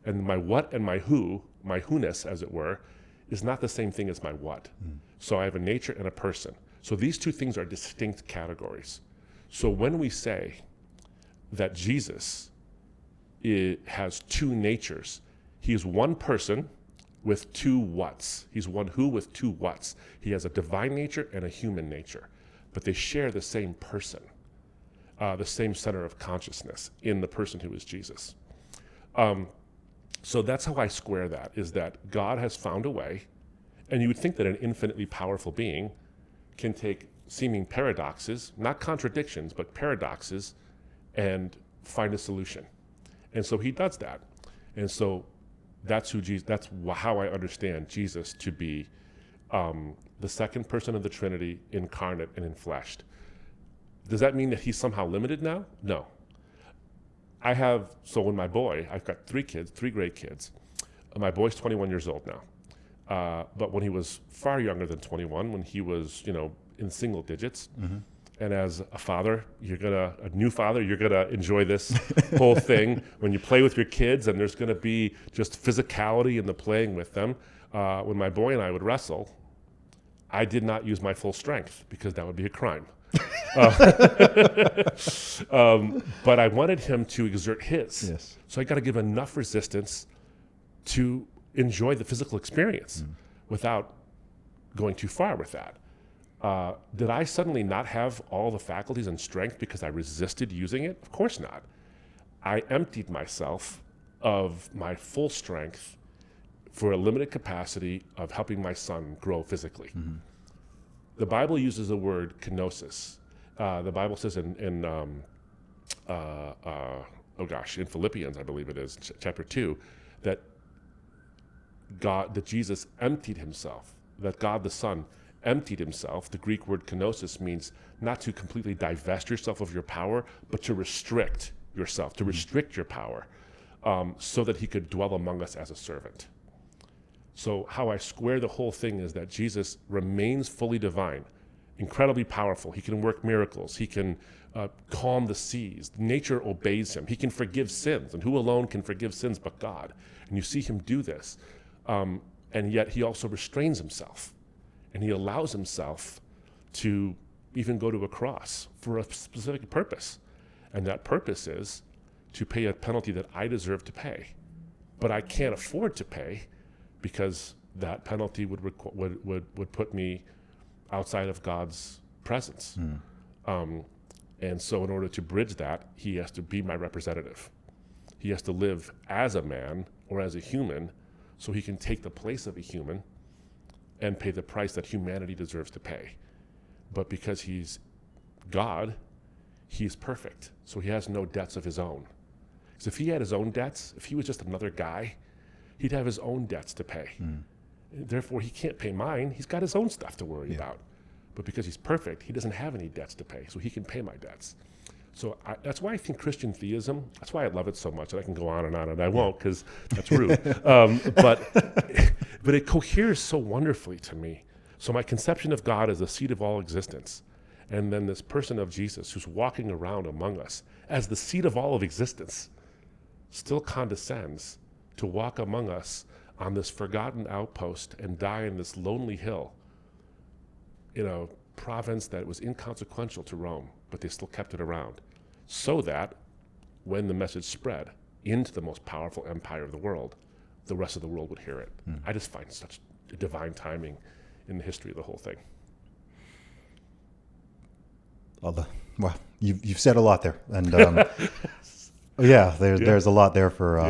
And my what and my who, my who-ness, as it were, is not the same thing as my what. So I have a nature and a person. So these two things are distinct categories. So when we say that Jesus has two natures, he is one person with two whats. He's one who with two whats. He has a divine nature and a human nature, but they share the same person, the same center of consciousness in the person who is Jesus. So that's how I square that, is that God has found a way, and you would think that an infinitely powerful being can take seeming paradoxes, not contradictions, but paradoxes, and find a solution. And so he does that. And so that's how I understand Jesus to be the second person of the Trinity, incarnate and enfleshed. Does that mean that he's somehow limited now? No. I've got three great kids. My boy's 21 years old now. But when he was far younger than 21, when he was, in single digits, and as a father, a new father, you're gonna enjoy this whole thing when you play with your kids, and there's gonna be just physicality in the playing with them. When my boy and I would wrestle, I did not use my full strength because that would be a crime. But I wanted him to exert his. Yes. So I got to give enough resistance to enjoy the physical experience without going too far with that. Did I suddenly not have all the faculties and strength because I resisted using it? Of course not. I emptied myself of my full strength for a limited capacity of helping my son grow physically. The Bible uses the word kenosis. The Bible says in Philippians, I believe it is, chapter 2, that Jesus emptied himself, that God the Son emptied himself. The Greek word kenosis means not to completely divest yourself of your power, but to restrict yourself, to restrict your power, so that he could dwell among us as a servant. So how I square the whole thing is that Jesus remains fully divine, incredibly powerful. He can work miracles. He can calm the seas. Nature obeys him. He can forgive sins. And who alone can forgive sins but God? And you see him do this. And yet he also restrains himself. And he allows himself to even go to a cross for a specific purpose. And that purpose is to pay a penalty that I deserve to pay. But I can't afford to pay, because that penalty would put me outside of God's presence. And so in order to bridge that, he has to be my representative. He has to live as a man or as a human so he can take the place of a human and pay the price that humanity deserves to pay. But because he's God, he's perfect. So he has no debts of his own. Because if he had his own debts, if he was just another guy, he'd have his own debts to pay. Therefore, he can't pay mine. He's got his own stuff to worry about. But because he's perfect, he doesn't have any debts to pay, so he can pay my debts. So that's why I think Christian theism, that's why I love it so much, and I can go on, and I won't, because that's rude. But it coheres so wonderfully to me. So my conception of God as the seat of all existence, and then this person of Jesus who's walking around among us as the seat of all of existence, still condescends to walk among us on this forgotten outpost and die in this lonely hill in a province that was inconsequential to Rome, but they still kept it around, so that when the message spread into the most powerful empire of the world, the rest of the world would hear it. I just find such divine timing in the history of the whole thing. Well, you've said a lot there, and yeah, there's a lot there for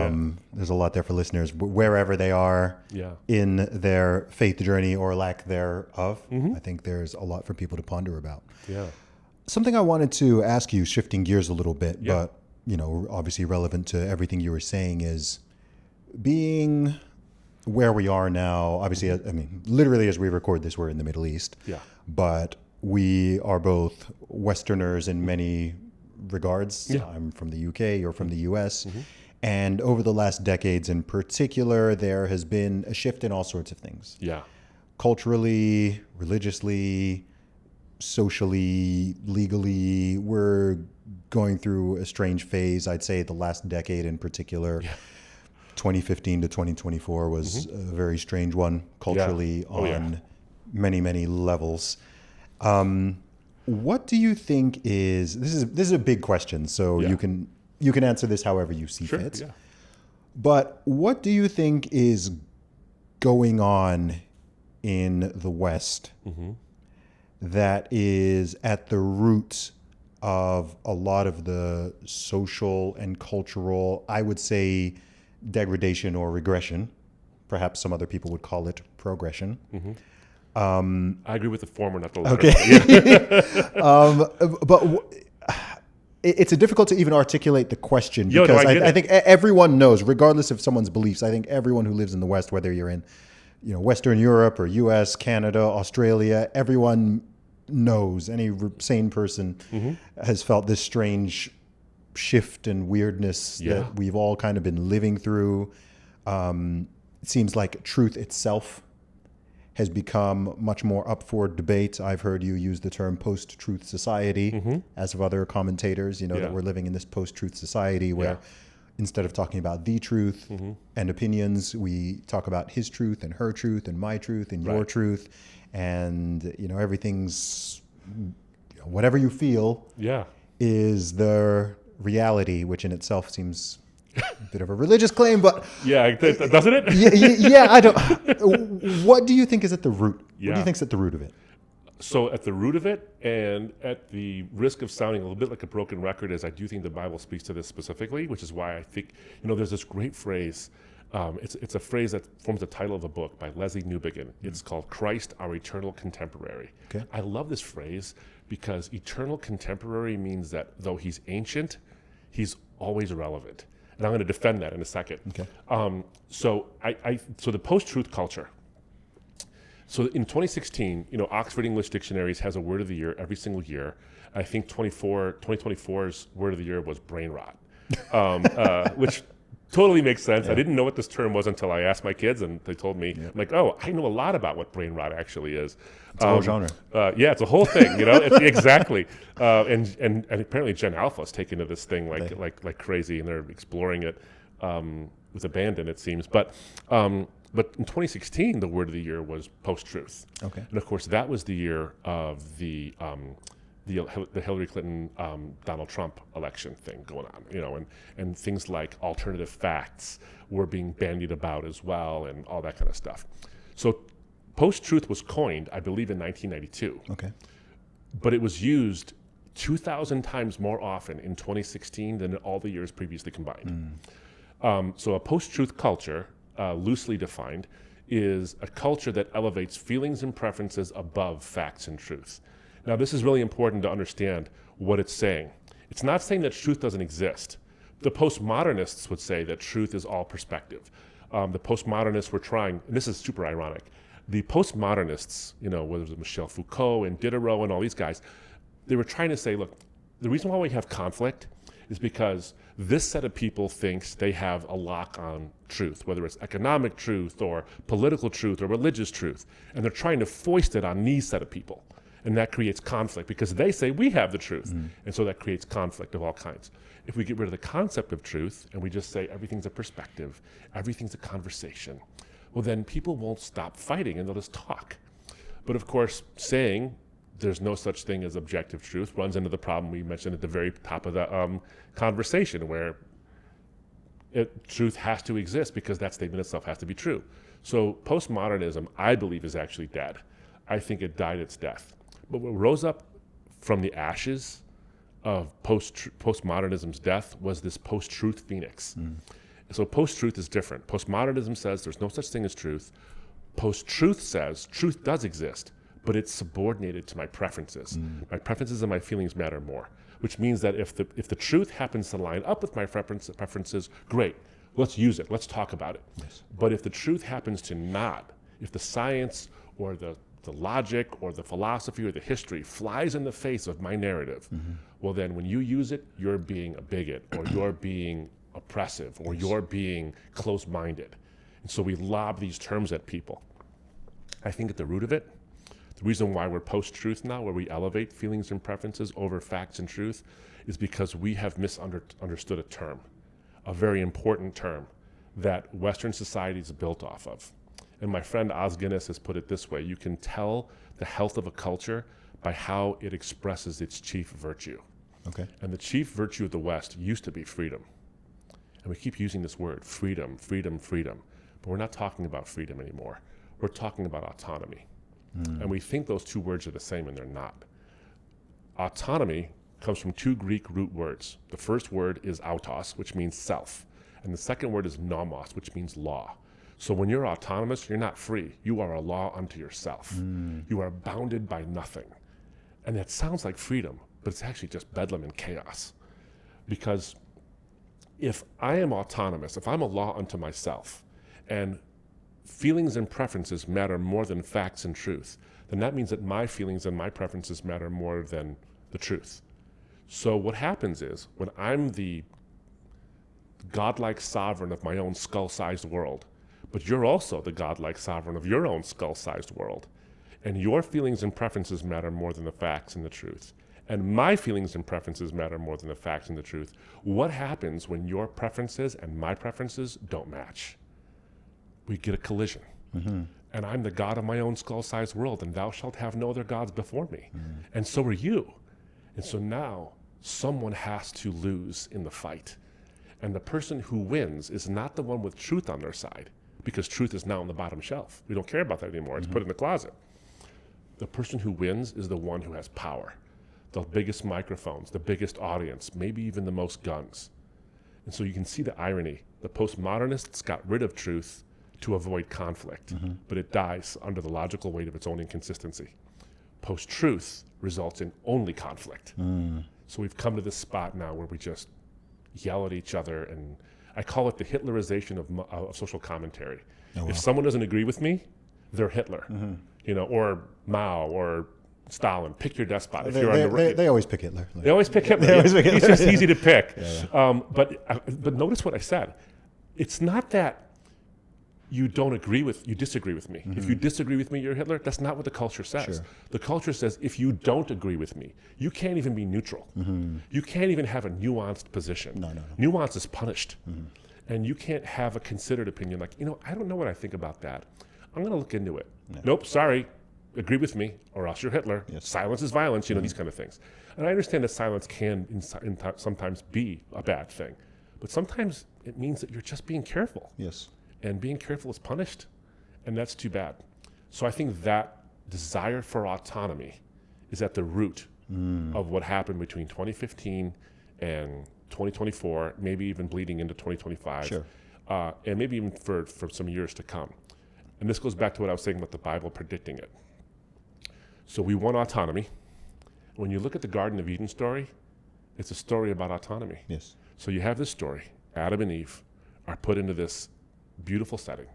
listeners wherever they are in their faith journey or lack thereof. I think there's a lot for people to ponder about. Something I wanted to ask you, shifting gears a little bit, but obviously relevant to everything you were saying, is being where we are now. Obviously, I mean, literally as we record this, we're in the Middle East. But we are both Westerners in many regards. I'm from the UK, you're from the US. And over the last decades in particular, there has been a shift in all sorts of things. Culturally, religiously, socially, legally. We're going through a strange phase. I'd say the last decade in particular, 2015 to 2024 was a very strange one culturally on many, many levels. What do you think is, this is a big question, so you can answer this however you see fit. But what do you think is going on in the West that is at the roots of a lot of the social and cultural, I would say, degradation or regression. Perhaps some other people would call it progression. I agree with the former, not the latter. Okay. It's difficult to even articulate the question because I think everyone knows, regardless of someone's beliefs, I think everyone who lives in the West, whether you're in Western Europe or US, Canada, Australia, everyone knows, any sane person has felt this strange shift and weirdness that we've all kind of been living through. It seems like truth itself has become much more up for debate. I've heard you use the term post-truth society, as of other commentators, that we're living in this post-truth society where instead of talking about the truth and opinions, we talk about his truth and her truth and my truth and your truth. And, everything's, whatever you feel is the reality, which in itself seems a bit of a religious claim, but doesn't it? I don't. What do you think is at the root? What do you think is at the root of it? So at the root of it, and at the risk of sounding a little bit like a broken record, is I do think the Bible speaks to this specifically, which is why I think there's this great phrase. It's a phrase that forms the title of a book by Leslie Newbigin. It's called "Christ, Our Eternal Contemporary." Okay. I love this phrase because eternal contemporary means that though he's ancient, he's always relevant. And I'm going to defend that in a second. Okay. So the post-truth culture. So in 2016, Oxford English Dictionaries has a word of the year every single year. I think 2024's word of the year was brain rot, which totally makes sense. Yeah. I didn't know what this term was until I asked my kids, and they told me, I'm like, oh, I know a lot about what brain rot actually is. It's a whole genre. It's a whole thing, exactly. And apparently Gen Alpha is taken to this thing like crazy, and they're exploring it with abandon, it seems. But in 2016, the word of the year was post-truth. Okay. And of course, that was the year of the Hillary Clinton, Donald Trump election thing going on, and things like alternative facts were being bandied about as well, and all that kind of stuff. So post-truth was coined, I believe, in 1992. Okay. But it was used 2,000 times more often in 2016 than in all the years previously combined. So a post-truth culture, loosely defined, is a culture that elevates feelings and preferences above facts and truth. Now, this is really important to understand what it's saying. It's not saying that truth doesn't exist. The postmodernists would say that truth is all perspective. The postmodernists were trying, and this is super ironic, the postmodernists, whether it was Michel Foucault and Diderot and all these guys, they were trying to say, look, the reason why we have conflict is because this set of people thinks they have a lock on truth, whether it's economic truth or political truth or religious truth, and they're trying to foist it on these set of people. And that creates conflict because they say we have the truth. And so that creates conflict of all kinds. If we get rid of the concept of truth and we just say everything's a perspective, everything's a conversation, well, then people won't stop fighting and they'll just talk. But of course, saying there's no such thing as objective truth runs into the problem we mentioned at the very top of the conversation, where truth has to exist because that statement itself has to be true. So postmodernism, I believe, is actually dead. I think it died its death. But what rose up from the ashes of postmodernism's death was this post-truth phoenix. So post-truth is different. Postmodernism says there's no such thing as truth. Post-truth says truth does exist, but it's subordinated to my preferences. My preferences and my feelings matter more, which means that if the truth happens to line up with my preferences, great, let's use it, let's talk about it. Yes. But if the truth happens to not, if the science or the logic or the philosophy or the history flies in the face of my narrative, well then when you use it, you're being a bigot or you're being oppressive or you're being close-minded. And so we lob these terms at people. I think at the root of it, the reason why we're post-truth now, where we elevate feelings and preferences over facts and truth, is because we have misunderstood a term, a very important term that Western society is built off of. And my friend Os Guinness has put it this way: you can tell the health of a culture by how it expresses its chief virtue. Okay. And the chief virtue of the West used to be freedom. And we keep using this word, freedom, freedom, freedom. but we're not talking about freedom anymore. We're talking about autonomy. And we think those two words are the same, and they're not. Autonomy comes from two Greek root words. The first word is autos, which means self. And the second word is nomos, which means law. So when you're autonomous, you're not free. You are a law unto yourself. You are bounded by nothing. And that sounds like freedom, but it's actually just bedlam and chaos. Because if I am autonomous, if I'm a law unto myself, and feelings and preferences matter more than facts and truth, then that means that my feelings and my preferences matter more than the truth. So what happens is, when I'm the godlike sovereign of my own skull-sized world, but you're also the godlike sovereign of your own skull-sized world, and your feelings and preferences matter more than the facts and the truth, and my feelings and preferences matter more than the facts and the truth, what happens when your preferences and my preferences don't match? We get a collision. And I'm the God of my own skull-sized world, and thou shalt have no other gods before me. And so are you. And so now someone has to lose in the fight. And the person who wins is not the one with truth on their side, because truth is now on the bottom shelf. We don't care about that anymore. It's put in the closet. The person who wins is the one who has power, the biggest microphones, the biggest audience, maybe even the most guns. And so you can see the irony. The postmodernists got rid of truth to avoid conflict, but it dies under the logical weight of its own inconsistency. Post-truth results in only conflict. So we've come to this spot now where we just yell at each other, and I call it the Hitlerization of social commentary. Oh, wow. If someone doesn't agree with me, they're Hitler, or Mao or Stalin. Pick your despot. They always pick Hitler. They always pick Hitler. He's just easy to pick. But notice what I said. It's not that you disagree with me. If you disagree with me, you're Hitler. That's not what the culture says. Sure. The culture says, if you don't agree with me, you can't even be neutral. You can't even have a nuanced position. No. Nuance is punished. And you can't have a considered opinion like, I don't know what I think about that. I'm going to look into it. No. Nope, sorry. Agree with me, or else you're Hitler. Yes. Silence is violence, these kind of things. And I understand that silence can sometimes be a bad thing. But sometimes it means that you're just being careful. Yes. And being careful is punished, and that's too bad. So I think that desire for autonomy is at the root of what happened between 2015 and 2024, maybe even bleeding into 2025, sure. And maybe even for some years to come. And this goes back to what I was saying about the Bible predicting it. So we want autonomy. When you look at the Garden of Eden story, it's a story about autonomy. Yes. So you have this story. Adam and Eve are put into this beautiful setting,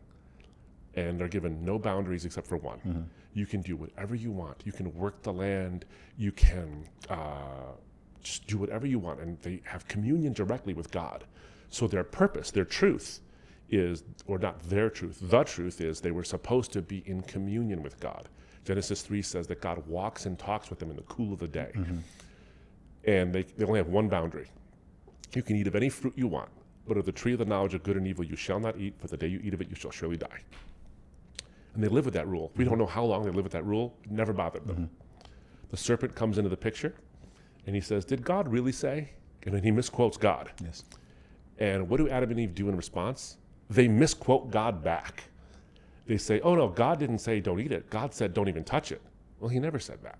and they're given no boundaries except for one. You can do whatever you want. You can work the land. You can just do whatever you want, and they have communion directly with God. So their purpose, their truth is, or not their truth, the truth is they were supposed to be in communion with God. Genesis 3 says that God walks and talks with them in the cool of the day. And they only have one boundary. You can eat of any fruit you want, but of the tree of the knowledge of good and evil you shall not eat, for the day you eat of it you shall surely die. And they live with that rule. We don't know how long they live with that rule. It never bothered them. The serpent comes into the picture, and he says, did God really say? And then he misquotes God. Yes. And what do Adam and Eve do in response? They misquote God back. They say, oh no, God didn't say don't eat it. God said don't even touch it. Well, he never said that.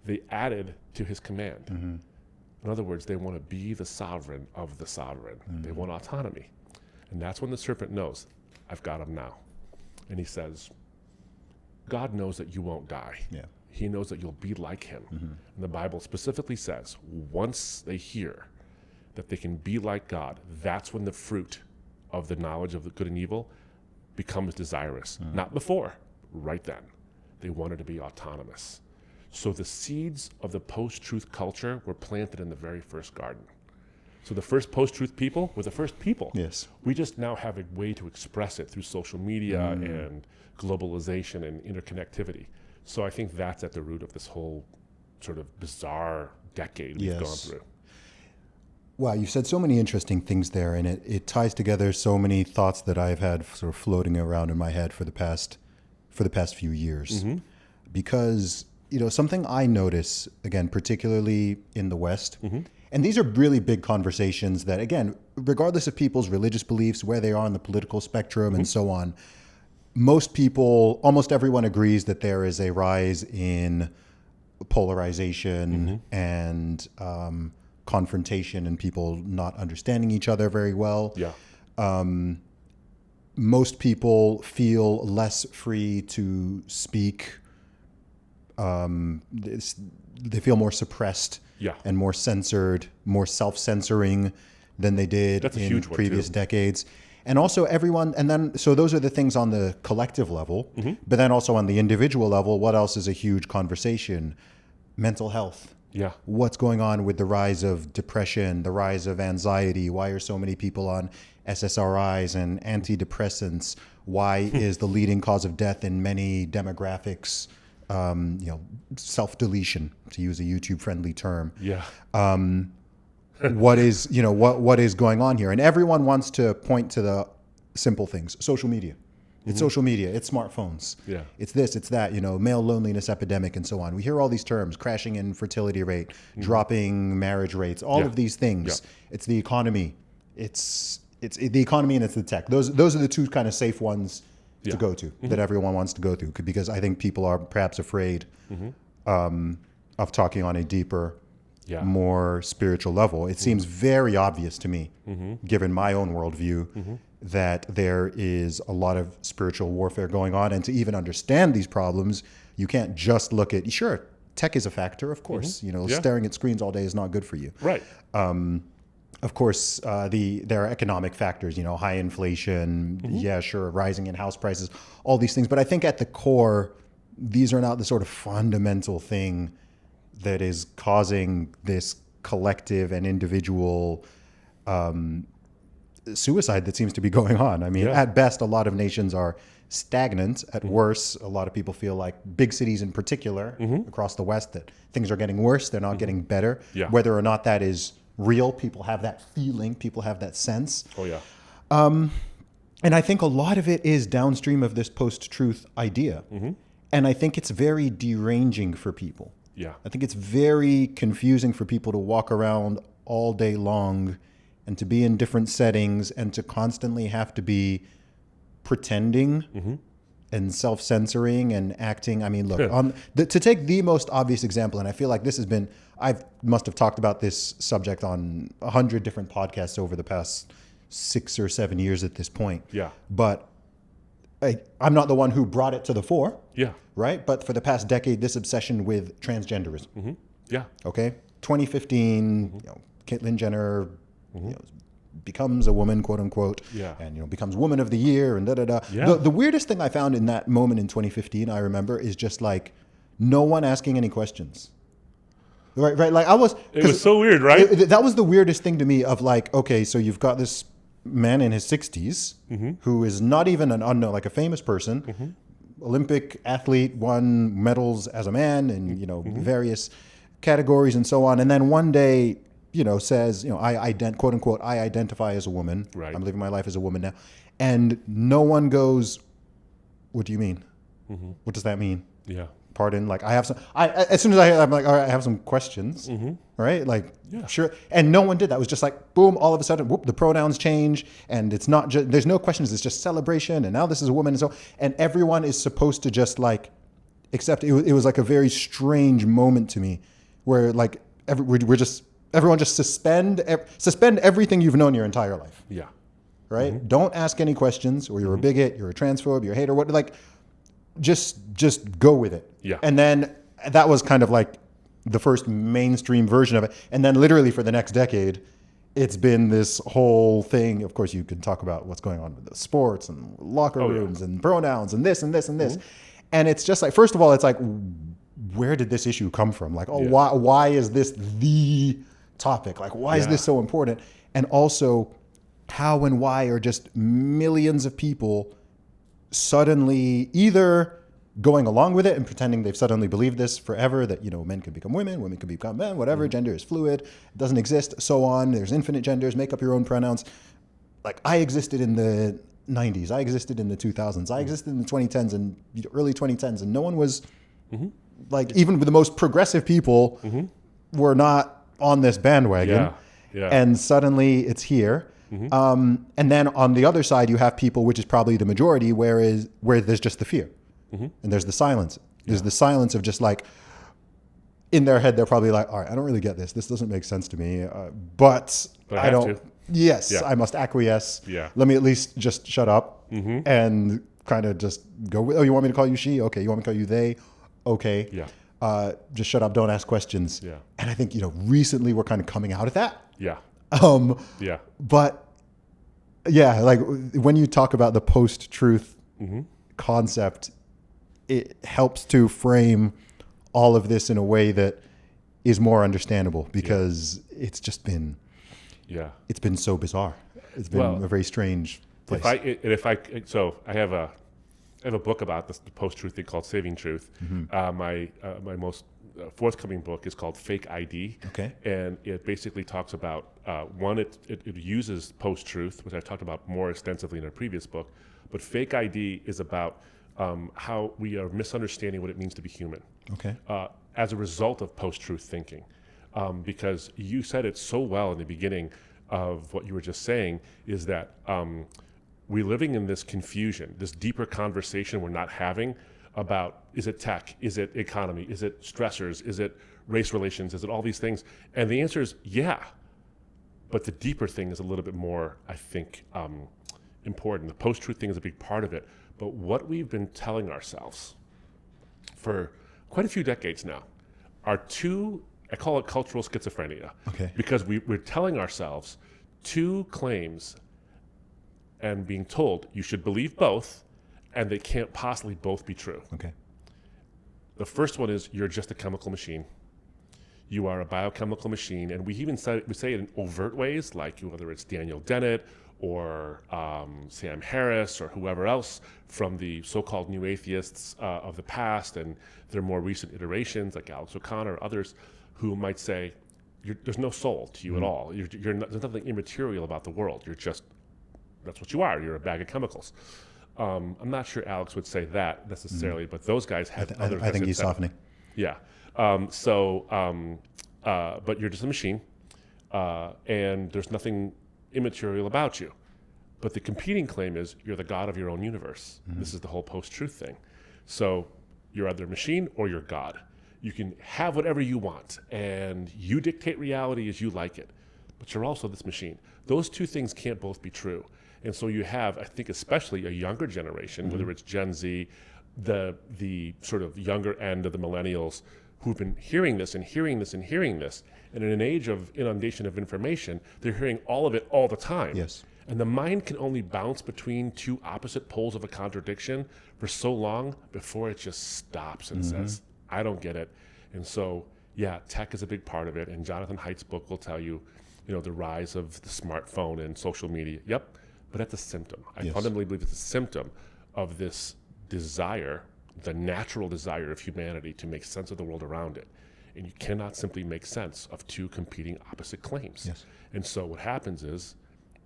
They added to his command. In other words, they want to be the sovereign of the sovereign. They want autonomy. And that's when the serpent knows, I've got him now. And he says, God knows that you won't die. Yeah. He knows that you'll be like him. And the Bible specifically says, once they hear that they can be like God, that's when the fruit of the knowledge of the good and evil becomes desirous. Not before, right then. They wanted to be autonomous. So the seeds of the post-truth culture were planted in the very first garden. So the first post-truth people were the first people. Yes. We just now have a way to express it through social media and globalization and interconnectivity. So I think that's at the root of this whole sort of bizarre decade we've gone through. Wow, you said so many interesting things there, and it ties together so many thoughts that I've had sort of floating around in my head for the past few years. Because something I notice, again, particularly in the West, And these are really big conversations that, again, regardless of people's religious beliefs, where they are on the political spectrum and so on, most people, almost everyone agrees that there is a rise in polarization and confrontation and people not understanding each other very well. Yeah. Most people feel less free to speak. They feel more suppressed and more censored, more self-censoring than they did in previous decades. And also everyone, and then, so those are the things on the collective level, but then also on the individual level, what else is a huge conversation? Mental health. Yeah. What's going on with the rise of depression, the rise of anxiety? Why are so many people on SSRIs and antidepressants? Why is the leading cause of death in many demographics, self-deletion, to use a YouTube-friendly term? Yeah. What is, what is going on here? And everyone wants to point to the simple things. Social media. It's social media. It's smartphones. Yeah. It's this, it's that, male loneliness epidemic and so on. We hear all these terms: crashing in fertility rate, dropping marriage rates, all of these things. Yeah. It's the economy. It's the economy and it's the tech. Those are the two kind of safe ones to go to that everyone wants to go through, because I think people are perhaps afraid of talking on a deeper, more spiritual level. It seems very obvious to me, given my own worldview, that there is a lot of spiritual warfare going on. And to even understand these problems, you can't just look at, sure, tech is a factor, of course. Staring at screens all day is not good for you. Right. Of course, there are economic factors, high inflation, rising in house prices, all these things. But I think at the core, these are not the sort of fundamental thing that is causing this collective and individual suicide that seems to be going on. I mean, at best, a lot of nations are stagnant. At worst, a lot of people feel like big cities in particular across the West, that things are getting worse. They're not getting better. Yeah. Whether or not that is real, people have that feeling, people have that sense. Oh, yeah. And I think a lot of it is downstream of this post-truth idea. And I think it's very deranging for people. Yeah. I think it's very confusing for people to walk around all day long and to be in different settings and to constantly have to be pretending and self-censoring and acting. I mean, look, to take the most obvious example, and I feel like this has been, I must have talked about this subject on 100 different podcasts over the past 6 or 7 years at this point. Yeah. But I'm not the one who brought it to the fore. Yeah. Right? But for the past decade, this obsession with transgenderism. Yeah. Okay? 2015, Caitlyn Jenner becomes a woman, quote unquote, and becomes Woman of the Year and da-da-da. Yeah. The weirdest thing I found in that moment in 2015, I remember, is just like no one asking any questions. Right? Like it was so weird, right? That was the weirdest thing to me, of like, okay, so you've got this man in his 60s who is not even an unknown, like a famous person, Olympic athlete, won medals as a man in, various categories and so on. And then one day, says, quote unquote, I identify as a woman. Right. I'm living my life as a woman now. And no one goes, what do you mean? What does that mean? Yeah. Pardon? Like as soon as I'm like, all right, I have some questions, right? Like, sure. And no one did that. It was just like, boom, all of a sudden, whoop, the pronouns change. And it's not just, there's no questions. It's just celebration. And now this is a woman. And everyone is supposed to just like, accept it. It was like a very strange moment to me where like, everyone just suspend everything you've known your entire life. Yeah. Right? Don't ask any questions, or you're a bigot, you're a transphobe, you're a hater, what, like, just go with it. Yeah. And then that was kind of like the first mainstream version of it. And then literally for the next decade, it's been this whole thing. Of course, you can talk about what's going on with the sports and locker rooms and pronouns and this and this and this. And it's just like, first of all, it's like, where did this issue come from? Like, why is this the topic? Like, why is this so important? And also, how and why are just millions of people suddenly either going along with it and pretending they've suddenly believed this forever, that, men can become women can become men, whatever, gender is fluid, it doesn't exist, so on. There's infinite genders, make up your own pronouns. Like, I existed in the 90s, I existed in the 2000s, I existed in the 2010s and early 2010s, and no one was like, even with the most progressive people were not on this bandwagon. Yeah. Yeah. And suddenly it's here. And then on the other side, you have people, which is probably the majority, where there's just the fear. And there's the silence. There's the silence of just like, in their head, they're probably like, all right, I don't really get this. This doesn't make sense to me. But I don't. To. Yes, Yeah. I must acquiesce. Yeah. Let me at least just shut up and kind of just go with, oh, you want me to call you she? Okay. You want me to call you they? Okay. Yeah. Just shut up. Don't ask questions. Yeah. And I think, recently we're kind of coming out of that. Yeah. Yeah. But yeah, like when you talk about the post-truth concept, it helps to frame all of this in a way that is more understandable because it's just been, it's been so bizarre. It's been a very strange place. So I have a book about this, the post-truth thing called Saving Truth. My most forthcoming book is called Fake ID. Okay. And it basically talks about, one, it uses post-truth, which I talked about more extensively in a previous book, but fake ID is about how we are misunderstanding what it means to be human. Okay. As a result of post-truth thinking. Because you said it so well in the beginning of what you were just saying, is that we're living in this confusion, this deeper conversation we're not having about, is it tech, is it economy, is it stressors, is it race relations, is it all these things? And the answer is yeah. But the deeper thing is a little bit more, I think, important. The post-truth thing is a big part of it. But what we've been telling ourselves for quite a few decades now are two, I call it cultural schizophrenia. Okay. Because we're telling ourselves two claims and being told you should believe both, and they can't possibly both be true. Okay. The first one is you're just a chemical machine. You are a biochemical machine, and we even say it in overt ways, like whether it's Daniel Dennett or Sam Harris or whoever else from the so-called new atheists of the past and their more recent iterations, like Alex O'Connor or others, who might say, there's no soul to you at all. There's nothing immaterial about the world. You're just, that's what you are. You're a bag of chemicals. I'm not sure Alex would say that necessarily, but those guys have other. I think he's softening. Yeah. But you're just a machine, and there's nothing immaterial about you. But the competing claim is you're the God of your own universe. This is the whole post-truth thing. So you're either a machine or you're God. You can have whatever you want, and you dictate reality as you like it. But you're also this machine. Those two things can't both be true. And so you have, I think, especially a younger generation, whether it's Gen Z, the sort of younger end of the millennials, who've been hearing this and hearing this and hearing this. And in an age of inundation of information, they're hearing all of it all the time. Yes. And the mind can only bounce between two opposite poles of a contradiction for so long before it just stops and says, I don't get it. And so, yeah, tech is a big part of it. And Jonathan Haidt's book will tell you, the rise of the smartphone and social media. Yep. But that's a symptom. I fundamentally believe it's a symptom of this desire, the natural desire of humanity to make sense of the world around it. And you cannot simply make sense of two competing opposite claims. Yes. And so what happens is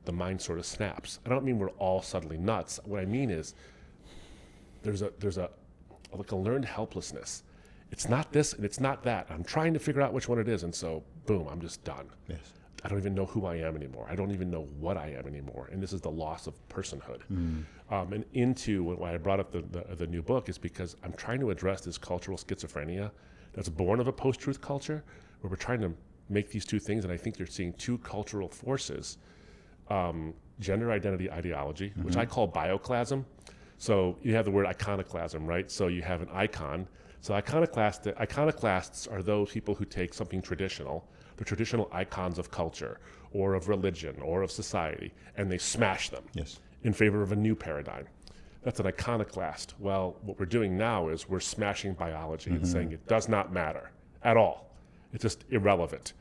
the mind sort of snaps. I don't mean we're all suddenly nuts. What I mean is there's a learned helplessness. It's not this and it's not that. I'm trying to figure out which one it is. And so, boom, I'm just done. Yes. I don't even know who I am anymore. I don't even know what I am anymore. And this is the loss of personhood. And into why I brought up the new book is because I'm trying to address this cultural schizophrenia that's born of a post-truth culture where we're trying to make these two things. And I think you're seeing two cultural forces, gender identity ideology, which I call bioclasm. So you have the word iconoclasm, right? So you have an icon. So iconoclasts are those people who take something traditional, the traditional icons of culture or of religion or of society, and they smash them in favor of a new paradigm. That's an iconoclast. Well, what we're doing now is we're smashing biology and saying it does not matter at all. It's just irrelevant.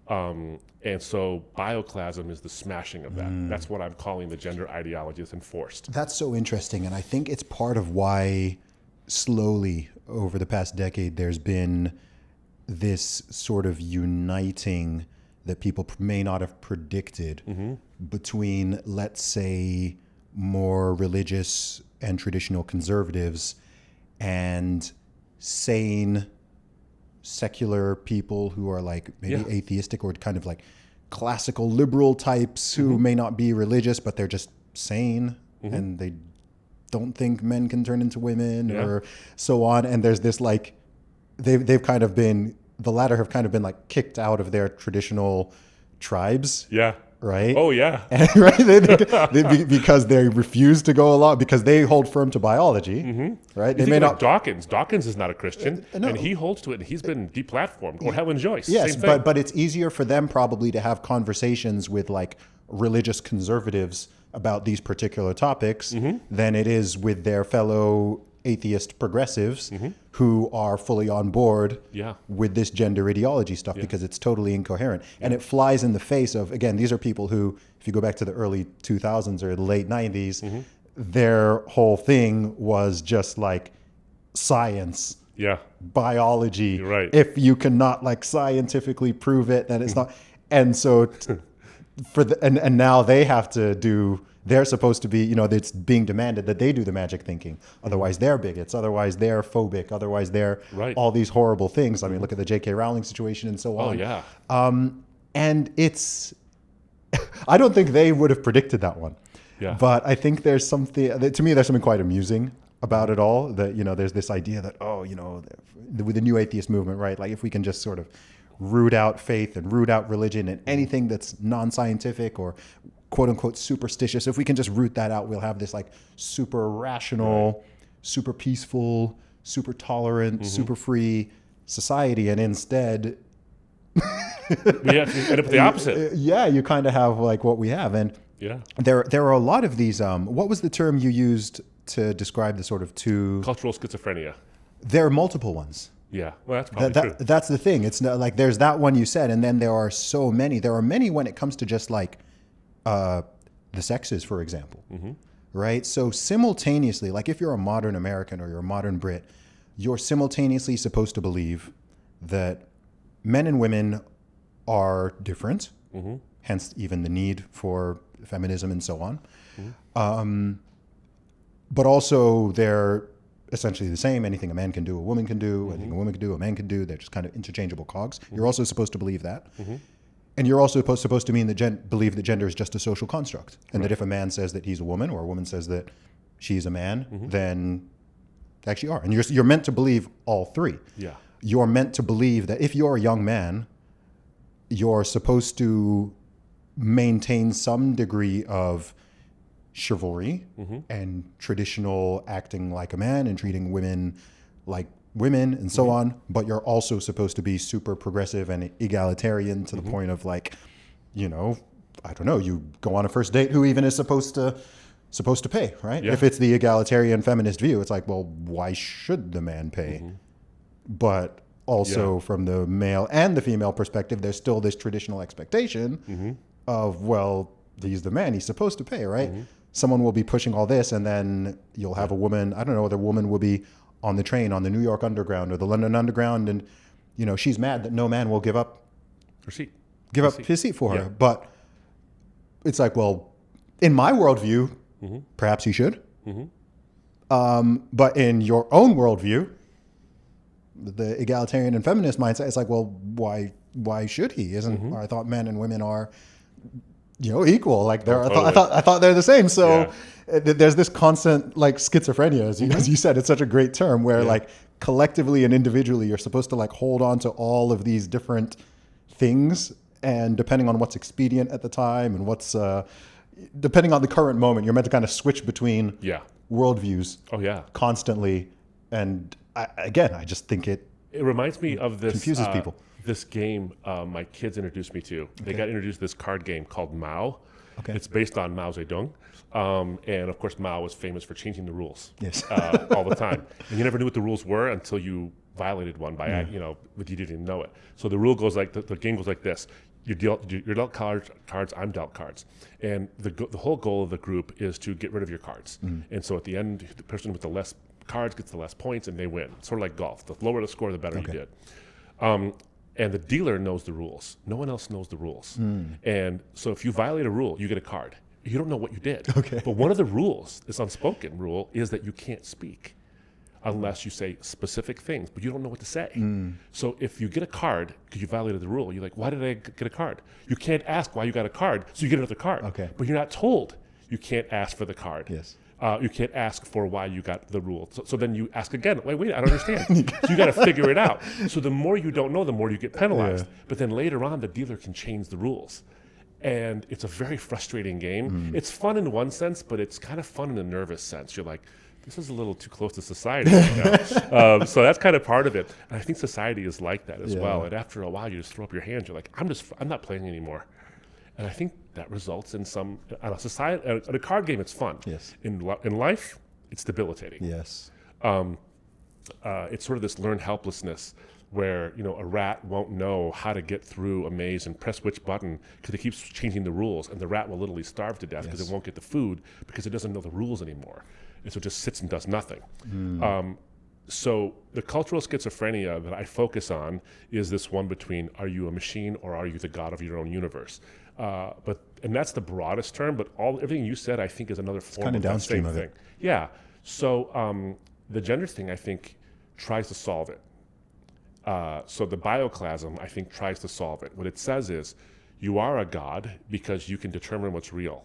And so bioclasm is the smashing of that. That's what I'm calling the gender ideology that's enforced. That's so interesting. And I think it's part of why slowly over the past decade, there's been this sort of uniting that people may not have predicted between, let's say, more religious and traditional conservatives and sane, secular people who are like maybe atheistic or kind of like classical liberal types who may not be religious, but they're just sane and they don't think men can turn into women or so on. And there's this like, they've kind of been, the latter have kind of been like kicked out of their traditional tribes. Yeah. Right. Oh yeah. And, right. Because they refuse to go along because they hold firm to biology. Right. They may not. Dawkins. Dawkins is not a Christian, no. And he holds to it. And he's been deplatformed. Or Helen Joyce. Yes, same thing. but it's easier for them probably to have conversations with like religious conservatives about these particular topics than it is with their fellow atheist progressives who are fully on board with this gender ideology stuff because it's totally incoherent. And it flies in the face of, again, these are people who, if you go back to the early 2000s or the late 90s, their whole thing was just like science, biology. Right. If you cannot like scientifically prove it, then it's not. And so and now they have to do, they're supposed to be, you know, it's being demanded that they do the magic thinking. Otherwise they're bigots. Otherwise they're phobic. Otherwise they're all these horrible things. I mean, look at the J.K. Rowling situation and so on. Oh, yeah. And it's, I don't think they would have predicted that one. Yeah. But I think there's something, to me, there's something quite amusing about it all. That, you know, there's this idea that, oh, you know, with the new atheist movement, right? Like if we can just sort of root out faith and root out religion and anything that's non-scientific or quote unquote superstitious, if we can just root that out, we'll have this like super rational, super peaceful, super tolerant, super free society. And instead, we have to end up the opposite. Yeah, you kind of have like what we have. And there are a lot of these, what was the term you used to describe the sort of two? Cultural schizophrenia. There are multiple ones. Yeah, well, that's probably true. That's the thing. It's not like there's that one you said, and then there are so many. There are many when it comes to just like the sexes, for example, right? So simultaneously, like if you're a modern American or you're a modern Brit, you're simultaneously supposed to believe that men and women are different, hence even the need for feminism and so on. But also they're essentially the same. Anything a man can do, a woman can do. Anything a woman can do, a man can do. They're just kind of interchangeable cogs. You're also supposed to believe that. And you're also supposed to mean that believe that gender is just a social construct. And that if a man says that he's a woman or a woman says that she's a man, then they actually are. And you're meant to believe all three. Yeah. You're meant to believe that if you're a young man, you're supposed to maintain some degree of chivalry and traditional acting like a man and treating women like women and so on, but you're also supposed to be super progressive and egalitarian to the point of like, you know, I don't know, you go on a first date, who even is supposed to pay, right? If it's the egalitarian feminist view, it's like, well, why should the man pay? But also from the male and the female perspective, there's still this traditional expectation of, well, he's the man, he's supposed to pay, right? Someone will be pushing all this, and then you'll have a woman, I don't know, the woman will be on the train, on the New York Underground or the London Underground, and, you know, she's mad that no man will give up his seat for her. But it's like, well, in my worldview, perhaps he should. But in your own worldview, the egalitarian and feminist mindset, it's like, well, why should he? I thought men and women are, you know, equal. Like I thought they're the same. So there's this constant like schizophrenia, as you said. It's such a great term where like collectively and individually, you're supposed to like hold on to all of these different things, and depending on what's expedient at the time and what's depending on the current moment, you're meant to kind of switch between worldviews. Constantly. And I just think it reminds me of this confuses people. This game my kids introduced me to. They got introduced to this card game called Mao. It's based on Mao Zedong. And of course, Mao was famous for changing the rules all the time. And you never knew what the rules were until you violated one by, but you didn't even know it. So the rule goes like, the game goes like this. You're dealt cards, I'm dealt cards. And the whole goal of the group is to get rid of your cards. And so at the end, the person with the less cards gets the less points and they win. Sort of like golf. The lower the score, the better you did. And the dealer knows the rules. No one else knows the rules. And so if you violate a rule, you get a card. You don't know what you did. But one of the rules, this unspoken rule, is that you can't speak. unless you say specific things, but you don't know what to say. So if you get a card because you violated the rule, you're like, why did I get a card? You can't ask why you got a card, so you get another card. Okay. But you're not told you can't ask for the card. Yes. You can't ask for why you got the rule. So then you ask again, wait, I don't understand. So you got to figure it out. So the more you don't know, the more you get penalized. Yeah. But then later on, the dealer can change the rules. And it's a very frustrating game. It's fun in one sense, but it's kind of fun in a nervous sense. You're like, this is a little too close to society right now. So that's kind of part of it. And I think society is like that as well. And after a while, you just throw up your hands. You're like, I'm not playing anymore. And I think that results in on a card game, it's fun. Yes. In life, it's debilitating. Yes. It's sort of this learned helplessness where, a rat won't know how to get through a maze and press which button because it keeps changing the rules, and the rat will literally starve to death because it won't get the food because it doesn't know the rules anymore. And so it just sits and does nothing. So the cultural schizophrenia that I focus on is this one between, are you a machine or are you the god of your own universe? And that's the broadest term, but everything you said, I think, is another form kind of of downstream that same of thing. it. Yeah. So the gender thing, I think, tries to solve it. So the bioclasm, I think, tries to solve it. What it says is, you are a god because you can determine what's real.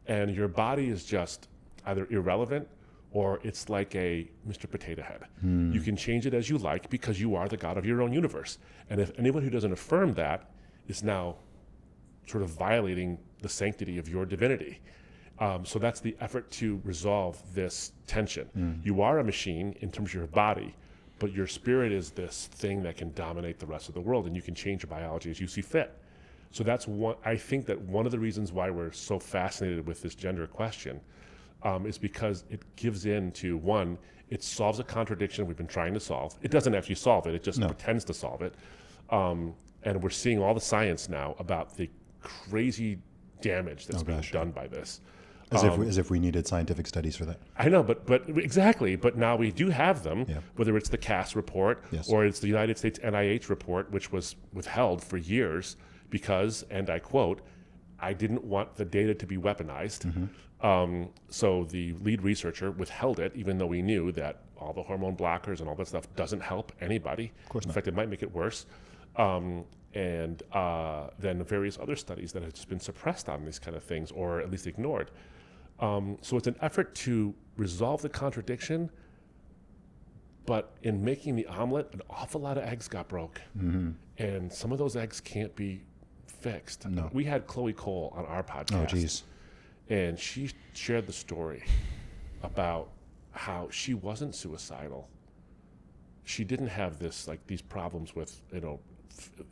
And your body is just either irrelevant or it's like a Mr. Potato Head. You can change it as you like because you are the god of your own universe. And if anyone who doesn't affirm that is now sort of violating the sanctity of your divinity. So that's the effort to resolve this tension. You are a machine in terms of your body, but your spirit is this thing that can dominate the rest of the world, and you can change your biology as you see fit. So that's I think that one of the reasons why we're so fascinated with this gender question is because it gives in to, one, it solves a contradiction we've been trying to solve. It doesn't actually solve it, it just pretends to solve it. And we're seeing all the science now about the crazy damage that's being done by this. As if we needed scientific studies for that. I know, but exactly. But now we do have them, whether it's the Cass report or it's the United States NIH report, which was withheld for years because, and I quote, I didn't want the data to be weaponized. So the lead researcher withheld it, even though we knew that all the hormone blockers and all that stuff doesn't help anybody. Of course not. In fact, it might make it worse. And then various other studies that have just been suppressed on these kind of things, or at least ignored. So it's an effort to resolve the contradiction, but in making the omelet, an awful lot of eggs got broke. And some of those eggs can't be fixed. No. We had Chloe Cole on our podcast. Oh, geez. And she shared the story about how she wasn't suicidal. She didn't have these problems with,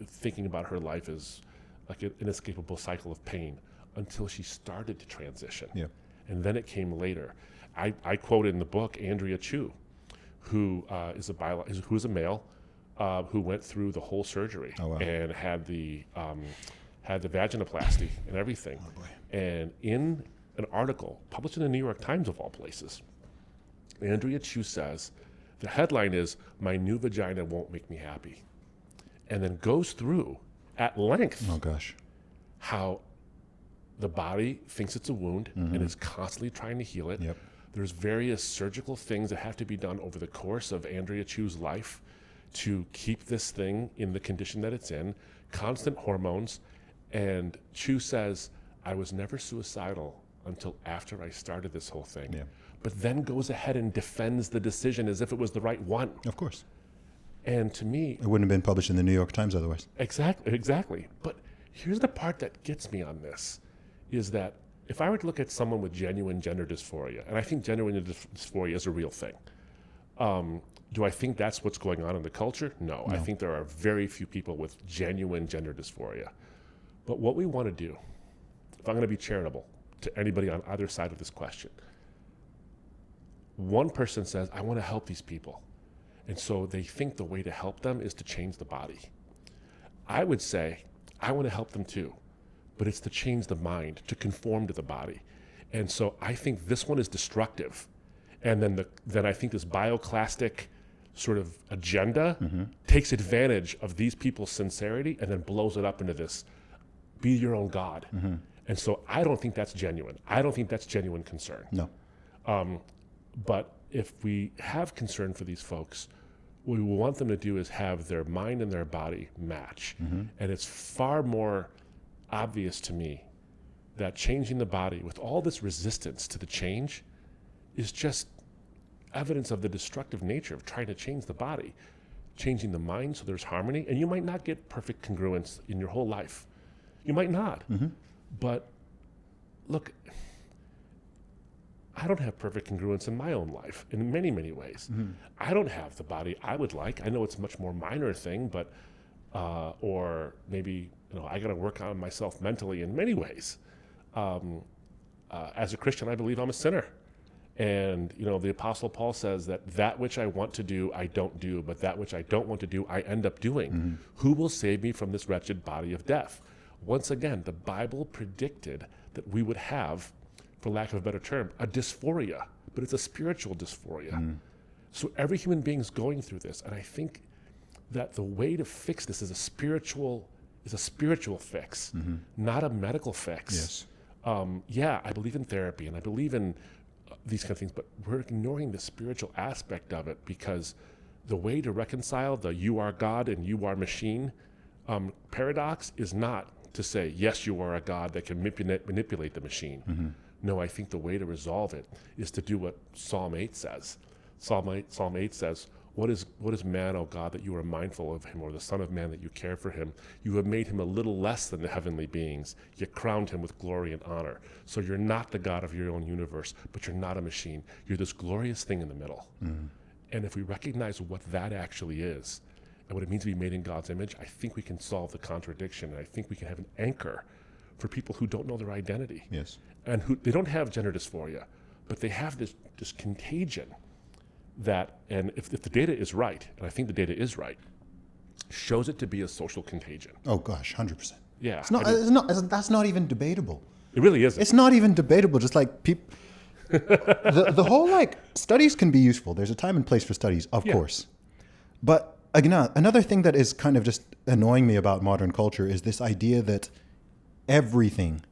thinking about her life as like an inescapable cycle of pain until she started to transition. Yeah. And then it came later. I quote in the book Andrea Chu, who is a male who went through the whole surgery and had the vaginoplasty and everything. Oh, boy. And in an article published in the New York Times of all places, Andrea Chu says, the headline is, "My new vagina won't make me happy," and then goes through at length how the body thinks it's a wound and is constantly trying to heal it. Yep. There's various surgical things that have to be done over the course of Andrea Chu's life to keep this thing in the condition that it's in, constant hormones. And Chu says, I was never suicidal until after I started this whole thing. Yeah. But then goes ahead and defends the decision as if it was the right one. Of course. And to me... It wouldn't have been published in the New York Times otherwise. Exactly. But here's the part that gets me on this, is that if I were to look at someone with genuine gender dysphoria, and I think genuine dysphoria is a real thing, do I think that's what's going on in the culture? No. I think there are very few people with genuine gender dysphoria. But what we want to do, if I'm going to be charitable to anybody on either side of this question, one person says, I want to help these people. And so they think the way to help them is to change the body. I would say, I want to help them too, but it's to change the mind, to conform to the body. And so I think this one is destructive. And then I think this bioclastic sort of agenda takes advantage of these people's sincerity and then blows it up into this, be your own God. And so I don't think that's genuine. I don't think that's genuine concern. No. But if we have concern for these folks, what we want them to do is have their mind and their body match. And it's far more obvious to me that changing the body with all this resistance to the change is just evidence of the destructive nature of trying to change the body. Changing the mind so there's harmony, and you might not get perfect congruence in your whole life. You might not. But look, I don't have perfect congruence in my own life in many, many ways. I don't have the body I would like. I know it's a much more minor thing, but or maybe I got to work on myself mentally in many ways. As a Christian, I believe I'm a sinner. And, the Apostle Paul says that which I want to do, I don't do, but that which I don't want to do, I end up doing. Who will save me from this wretched body of death? Once again, the Bible predicted that we would have, for lack of a better term, a dysphoria, but it's a spiritual dysphoria. So every human being is going through this. And I think that the way to fix this is a spiritual fix, not a medical fix. Yes. I believe in therapy and I believe in these kind of things, but we're ignoring the spiritual aspect of it, because the way to reconcile the you are God and you are machine paradox is not to say, yes, you are a God that can manipulate the machine. No, I think the way to resolve it is to do what Psalm 8 says. Psalm 8 says, what is man, O God, that you are mindful of him, or the son of man that you care for him? You have made him a little less than the heavenly beings, yet crowned him with glory and honor. So you're not the God of your own universe, but you're not a machine. You're this glorious thing in the middle. And if we recognize what that actually is, and what it means to be made in God's image, I think we can solve the contradiction, and I think we can have an anchor for people who don't know their identity. Yes. And who they don't have gender dysphoria, but they have this contagion that, and if the data is right, and I think the data is right, shows it to be a social contagion. Oh gosh, 100%. Yeah. That's not even debatable. It really isn't. It's not even debatable. Just like people, the whole studies can be useful. There's a time and place for studies, of course. But again, another thing that is kind of just annoying me about modern culture is this idea that everything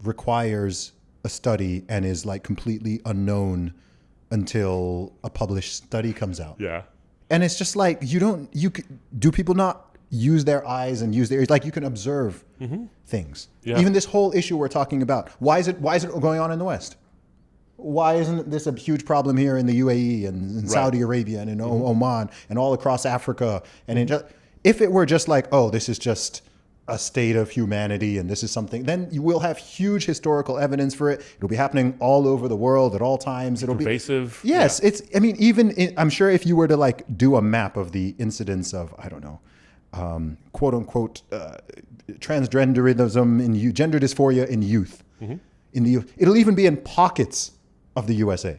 requires a study and is completely unknown until a published study comes out. Yeah. And it's just do people not use their eyes and use their ears? You can observe things. Yeah. Even this whole issue we're talking about. Why is it going on in the West? Why isn't this a huge problem here in the UAE and in Saudi Arabia and in Oman and all across Africa? And if it were just this is just a state of humanity and this is something, then you will have huge historical evidence for it. It'll be happening all over the world at all times. It'll pervasive. Be yes. Yeah. I'm sure if you were to do a map of the incidence of, I don't know, quote unquote, transgenderism in youth, gender dysphoria in youth, it'll even be in pockets of the USA.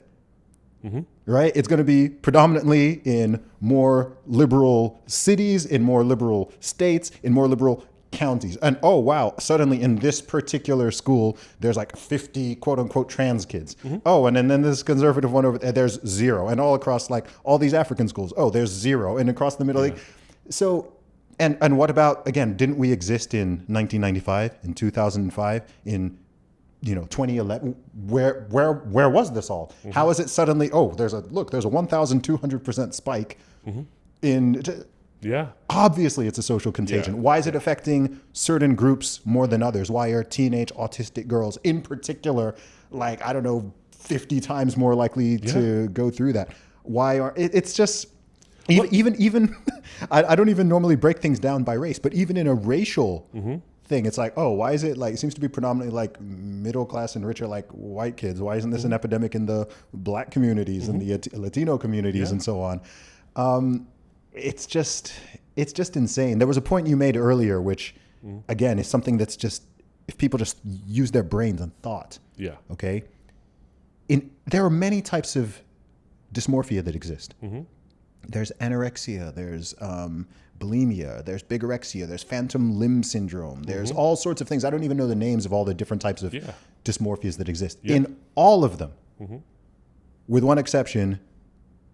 Right? It's going to be predominantly in more liberal cities, in more liberal states, in more liberal counties. And oh wow, suddenly in this particular school there's 50 quote unquote trans kids. Oh, and then this conservative one over there, there's 0. And all across all these African schools, oh, there's 0. And across the middle, so and what about, again, didn't we exist in 1995, in 2005, in 2011? Where was this all? How is it suddenly, there's a 1,200% spike in obviously it's a social contagion. Why is it affecting certain groups more than others? Why are teenage autistic girls in particular 50 times more likely to go through that? Why are it's just even I don't even normally break things down by race, but even in a racial thing, it's why is it it seems to be predominantly middle class and richer white kids? Why isn't this an epidemic in the black communities and the Latino communities and so on? It's just insane. There was a point you made earlier, which again is something that's just, if people just use their brains and thought. Yeah. Okay. There are many types of dysmorphia that exist. There's anorexia, there's bulimia, there's bigorexia, there's phantom limb syndrome, there's all sorts of things. I don't even know the names of all the different types of dysmorphias that exist. In all of them, with one exception,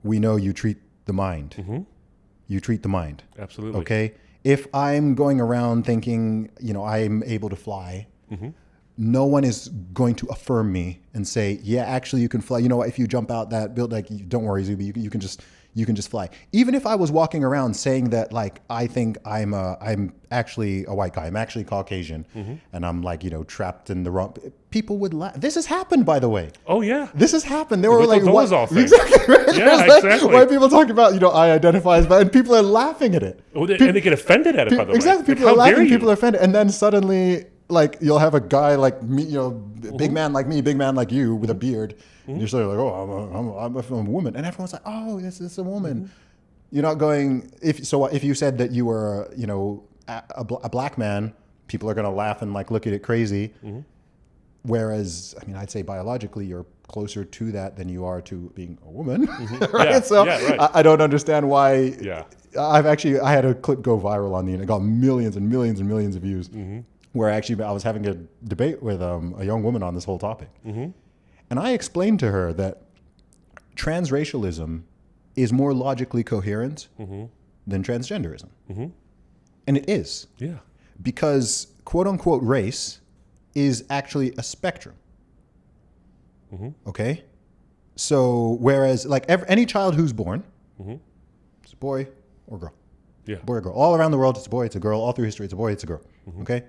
we know you treat the mind. You treat the mind. Absolutely. Okay? If I'm going around thinking, I'm able to fly, no one is going to affirm me and say, yeah, actually you can fly. You know what? If you jump out that build, like, don't worry, Zuby, you can just fly. Even if I was walking around saying that, like, I think I'm actually a white guy, I'm actually Caucasian, and I'm like, trapped in the wrong. People would laugh. This has happened, by the way. Oh yeah, this has happened. There were like exactly, right? Yeah, exactly. White people talking about, I identify as, and people are laughing at it. Oh, and they get offended at it. By the way, exactly. People are laughing. People are offended, and then suddenly, like, you'll have a guy like me, big man like me, big man like you with a beard. And you're sort of like, oh, I'm a woman, and everyone's like, oh, this is a woman. You're not going. If you said that you were, a black man, people are going to laugh and like look at it crazy. Whereas, I mean, I'd say biologically, you're closer to that than you are to being a woman, right? Yeah, So right. I don't understand why. Yeah. I had a clip go viral on the internet, got millions and millions and millions of views. Where actually I was having a debate with a young woman on this whole topic. And I explained to her that transracialism is more logically coherent than transgenderism. And it is. Yeah. Because quote unquote race is actually a spectrum. Okay? So whereas like any child who's born, it's a boy or girl. Yeah. Boy or girl. All around the world, it's a boy, it's a girl. All through history, it's a boy, it's a girl. Okay?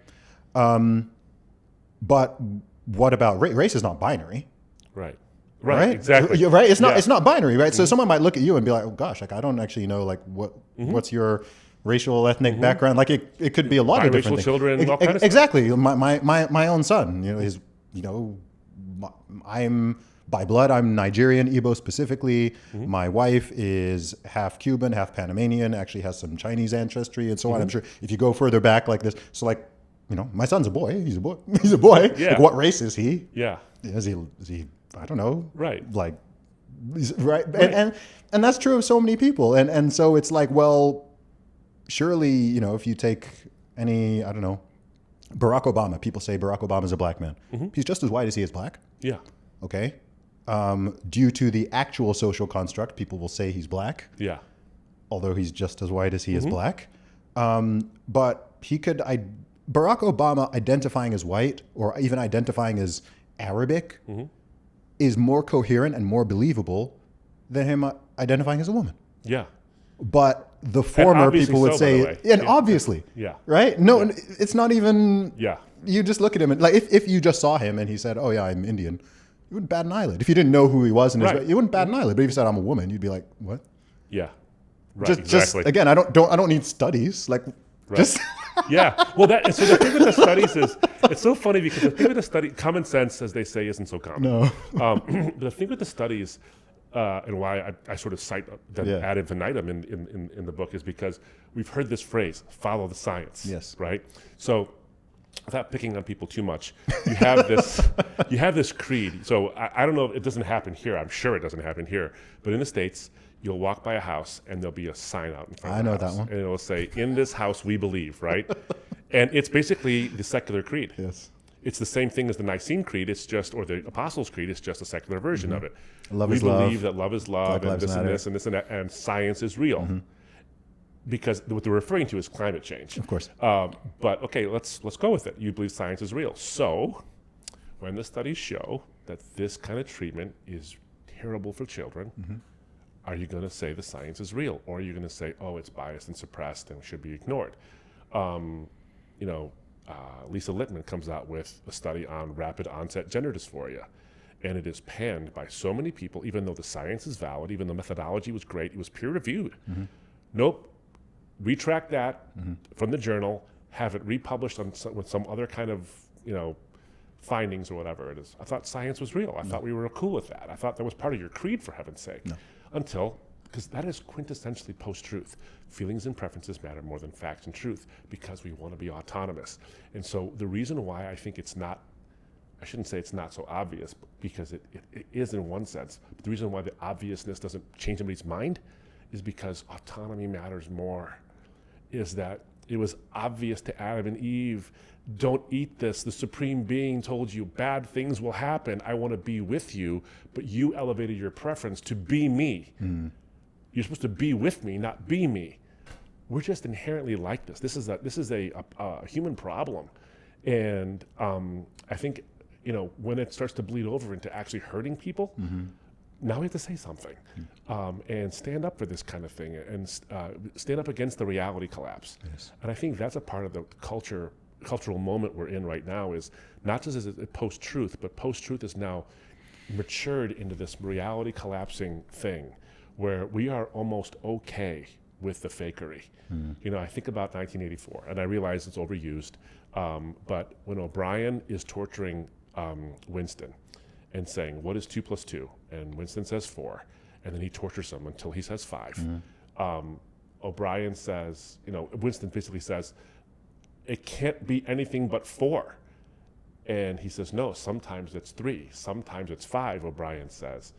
But what about race? Race is not binary. Right. Exactly. Right. It's not. It's not binary. Right. So someone might look at you and be like, "Oh gosh, like I don't actually know like what's your racial ethnic background." Like it could be a lot of different things. Children. All kind of exactly. My own son. I'm by blood. I'm Nigerian, Igbo specifically. My wife is half Cuban, half Panamanian. Actually has some Chinese ancestry and so on. I'm sure if you go further back like this, so like my son's a boy. He's a boy. He's a boy. Yeah. Like, what race is he? Yeah. Is he? I don't know. Right. Like, right. And that's true of so many people. And so it's like, well, surely, if you take any, I don't know, Barack Obama, people say Barack Obama is a black man. He's just as white as he is black. Yeah. Okay. Due to the actual social construct, people will say he's black. Yeah. Although he's just as white as he is black. But Barack Obama identifying as white or even identifying as Arabic is more coherent and more believable than him identifying as a woman. Yeah. But the former people would say, obviously. Yeah. Right? No, it's not even. Yeah. You just look at him and like if you just saw him and he said, "Oh yeah, I'm Indian," you wouldn't bat an eyelid. If you didn't know who he was, you wouldn't bat an eyelid. But if you said, "I'm a woman," you'd be like, "What?" Yeah. Right. Just again, I don't need studies. Like, just. Yeah. Well, so the thing with the studies is, it's so funny because the thing with the study, common sense, as they say, isn't so common. No. The thing with the studies, and why I sort of cite them ad infinitum in the book is because we've heard this phrase, follow the science. Yes. Right? So without picking on people too much, you have this creed. So I don't know if it doesn't happen here. I'm sure it doesn't happen here. But in the States, you'll walk by a house and there'll be a sign out in front of the house. I know that one. And it'll say, "In this house we believe," right? And it's basically the secular creed. Yes. It's the same thing as the Nicene Creed. It's just, or the Apostles' Creed. It's just a secular version of it. Love we is believe love. that love is love, and this and this and this and that, and science is real. Because what they're referring to is climate change. Of course. But okay, let's go with it. You believe science is real. So when the studies show that this kind of treatment is terrible for children, are you going to say the science is real? Or are you going to say, oh, it's biased and suppressed and should be ignored? Lisa Littman comes out with a study on rapid onset gender dysphoria. And it is panned by so many people, even though the science is valid, even though methodology was great, it was peer reviewed. Nope. Retract that from the journal, have it republished with some other kind of, findings or whatever it is. I thought science was real. I thought we were cool with that. I thought that was part of your creed, for heaven's sake. Because that is quintessentially post-truth. Feelings and preferences matter more than facts and truth because we want to be autonomous. And so the reason why I think it's not, I shouldn't say it's not so obvious, because it is in one sense, but the reason why the obviousness doesn't change anybody's mind is because autonomy matters more, is that it was obvious to Adam and Eve, don't eat this. The supreme being told you bad things will happen. I want to be with you, but you elevated your preference to be me. You're supposed to be with me, not be me. We're just inherently like this. This is a human problem. And I think, when it starts to bleed over into actually hurting people, now we have to say something and stand up for this kind of thing and stand up against the reality collapse. Yes. And I think that's a part of the cultural moment we're in right now, is not just as a post-truth, but post-truth is now matured into this reality collapsing thing where we are almost okay with the fakery. I think about 1984, and I realize it's overused, but when O'Brien is torturing Winston and saying, what is 2 + 2? And Winston says 4, and then he tortures him until he says 5. O'Brien says, Winston basically says, it can't be anything but 4. And he says, no, sometimes it's 3, sometimes it's 5, O'Brien says.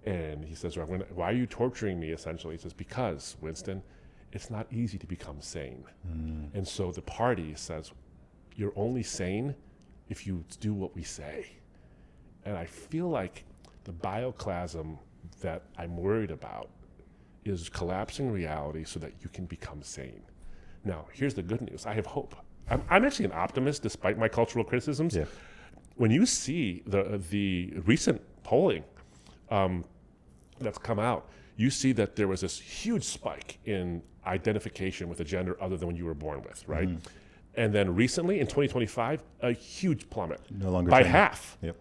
And he says, why are you torturing me, essentially? He says, because, Winston, it's not easy to become sane. And so the party says, you're only sane if you do what we say. And I feel like the bioclasm that I'm worried about is collapsing reality so that you can become sane. Now, here's the good news. I have hope. I'm actually an optimist despite my cultural criticisms. Yeah. When you see the recent polling that's come out, you see that there was this huge spike in identification with a gender other than when you were born with, right? And then recently, in 2025, a huge plummet, No longer by gender. half. Yep.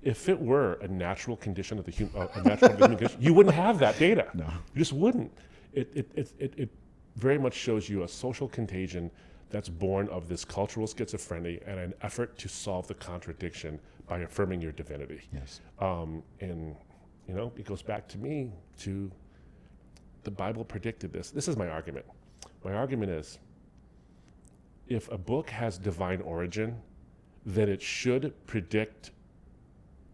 If it were a natural condition of the human condition, you wouldn't have that data. No. You just wouldn't. It very much shows you a social contagion that's born of this cultural schizophrenia and an effort to solve the contradiction by affirming your divinity. Yes. And it goes back to the Bible predicted this. This is my argument. My argument is, if a book has divine origin, then it should predict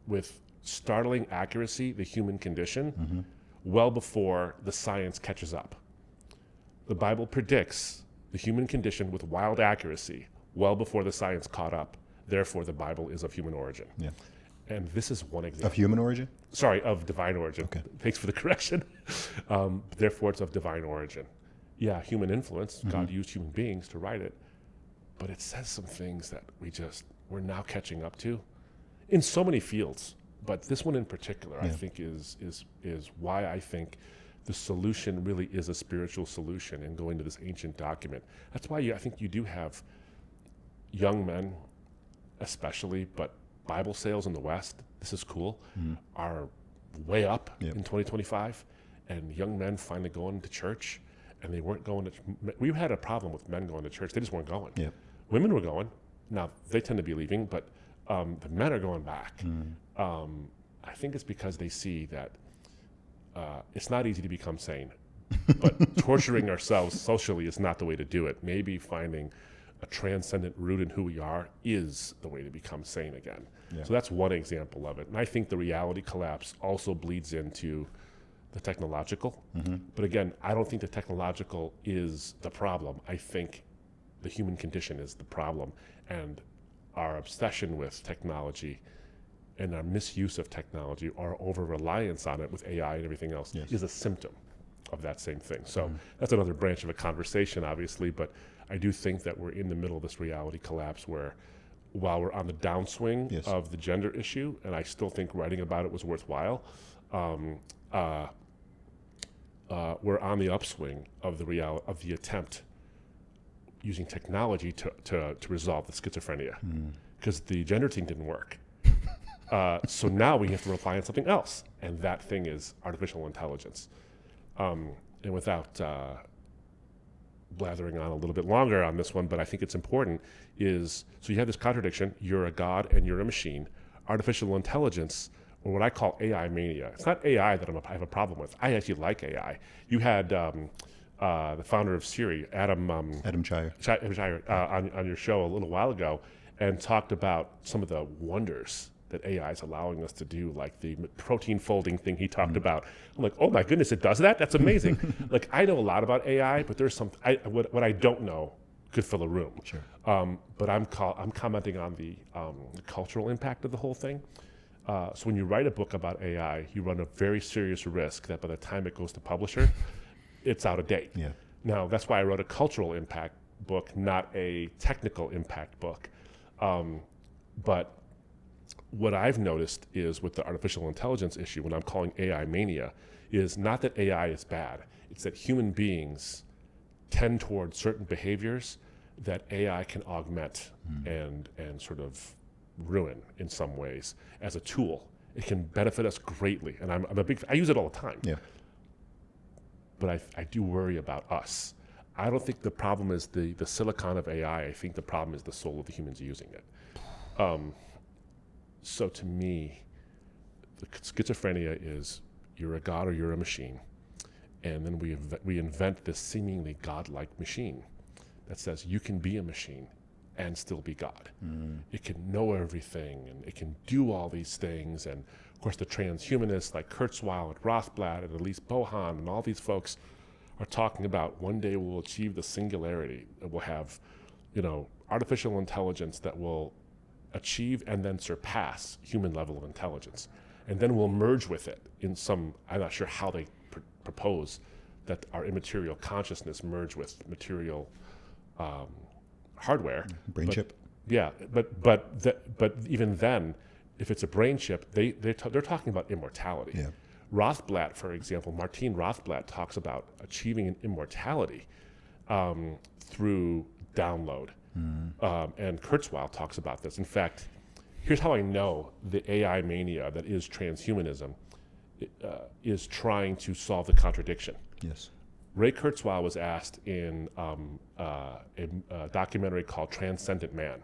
with startling accuracy the human condition well before the science catches up. The Bible predicts the human condition with wild accuracy well before the science caught up. Therefore, the Bible is of human origin. Yeah. And this is one example. Of human origin? Sorry, of divine origin. Okay. Thanks for the correction. Therefore, it's of divine origin. Yeah, human influence. God used human beings to write it. But it says some things that we're now catching up to in so many fields. But this one in particular, I think, is why I think the solution really is a spiritual solution in going to this ancient document. That's why I think you do have young men, especially, but Bible sales in the West, this is cool, are way up in 2025. And young men finally going to church, and they weren't going to, we had a problem with men going to church. They just weren't going. Yep. Women were going. Now, they tend to be leaving, but the men are going back. I think it's because they see that it's not easy to become sane, but torturing ourselves socially is not the way to do it. Maybe finding a transcendent root in who we are is the way to become sane again. Yeah. So that's one example of it. And I think the reality collapse also bleeds into the technological. But again, I don't think the technological is the problem. I think the human condition is the problem. And our obsession with technology and our misuse of technology, our over-reliance on it with AI and everything else is a symptom of that same thing. So that's another branch of a conversation, obviously, but I do think that we're in the middle of this reality collapse where while we're on the downswing of the gender issue, and I still think writing about it was worthwhile, we're on the upswing of the attempt using technology to resolve the schizophrenia, because the gender thing didn't work. So now we have to rely on something else, and that thing is artificial intelligence. And without blathering on a little bit longer on this one, but I think it's important, is so you have this contradiction, you're a god and you're a machine. Artificial intelligence, or what I call AI mania. It's not AI that I have a problem with. I actually like AI. You had the founder of Siri, Adam Chaya, on your show a little while ago, and talked about some of the wonders that AI is allowing us to do, like the protein folding thing he talked about. I'm like, oh my goodness, it does that? That's amazing. Like, I know a lot about AI, but there's some, what I don't know could fill a room. Sure. But I'm commenting on the cultural impact of the whole thing. So when you write a book about AI, you run a very serious risk that by the time it goes to publisher, it's out of date. Yeah. Now, that's why I wrote a cultural impact book, not a technical impact book. But what I've noticed is with the artificial intelligence issue, when I'm calling AI mania, is not that AI is bad. It's that human beings tend toward certain behaviors that AI can augment and sort of ruin in some ways as a tool. It can benefit us greatly, and I use it all the time. Yeah. But I do worry about us. I don't think the problem is the silicon of AI. I think the problem is the soul of the humans using it. So to me, the schizophrenia is you're a god or you're a machine, and then we invent this seemingly godlike machine that says you can be a machine and still be God. It can know everything, and it can do all these things. And of course, the transhumanists like Kurzweil and Rothblatt and Elise Bohan and all these folks are talking about one day we'll achieve the singularity. We'll have, artificial intelligence that will achieve and then surpass human level of intelligence. And then we'll merge with it in some, I'm not sure how they propose that our immaterial consciousness merge with material hardware. Brain chip. Yeah, but even then, if it's a brain chip, they're talking about immortality. Yeah. Rothblatt, for example, Martin Rothblatt talks about achieving an immortality through download. And Kurzweil talks about this. In fact, here's how I know the AI mania that is transhumanism is trying to solve the contradiction. Yes. Ray Kurzweil was asked in a documentary called Transcendent Man.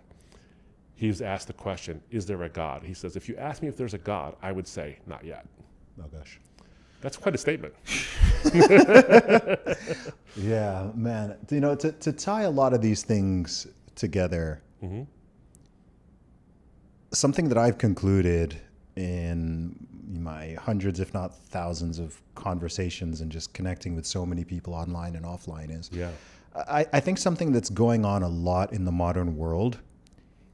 He was asked the question, is there a God? He says, if you ask me if there's a God, I would say, not yet. Oh, gosh. That's quite a statement. Yeah, man. To tie a lot of these things together, something that I've concluded in my hundreds, if not thousands of conversations and just connecting with so many people online and offline is, I think something that's going on a lot in the modern world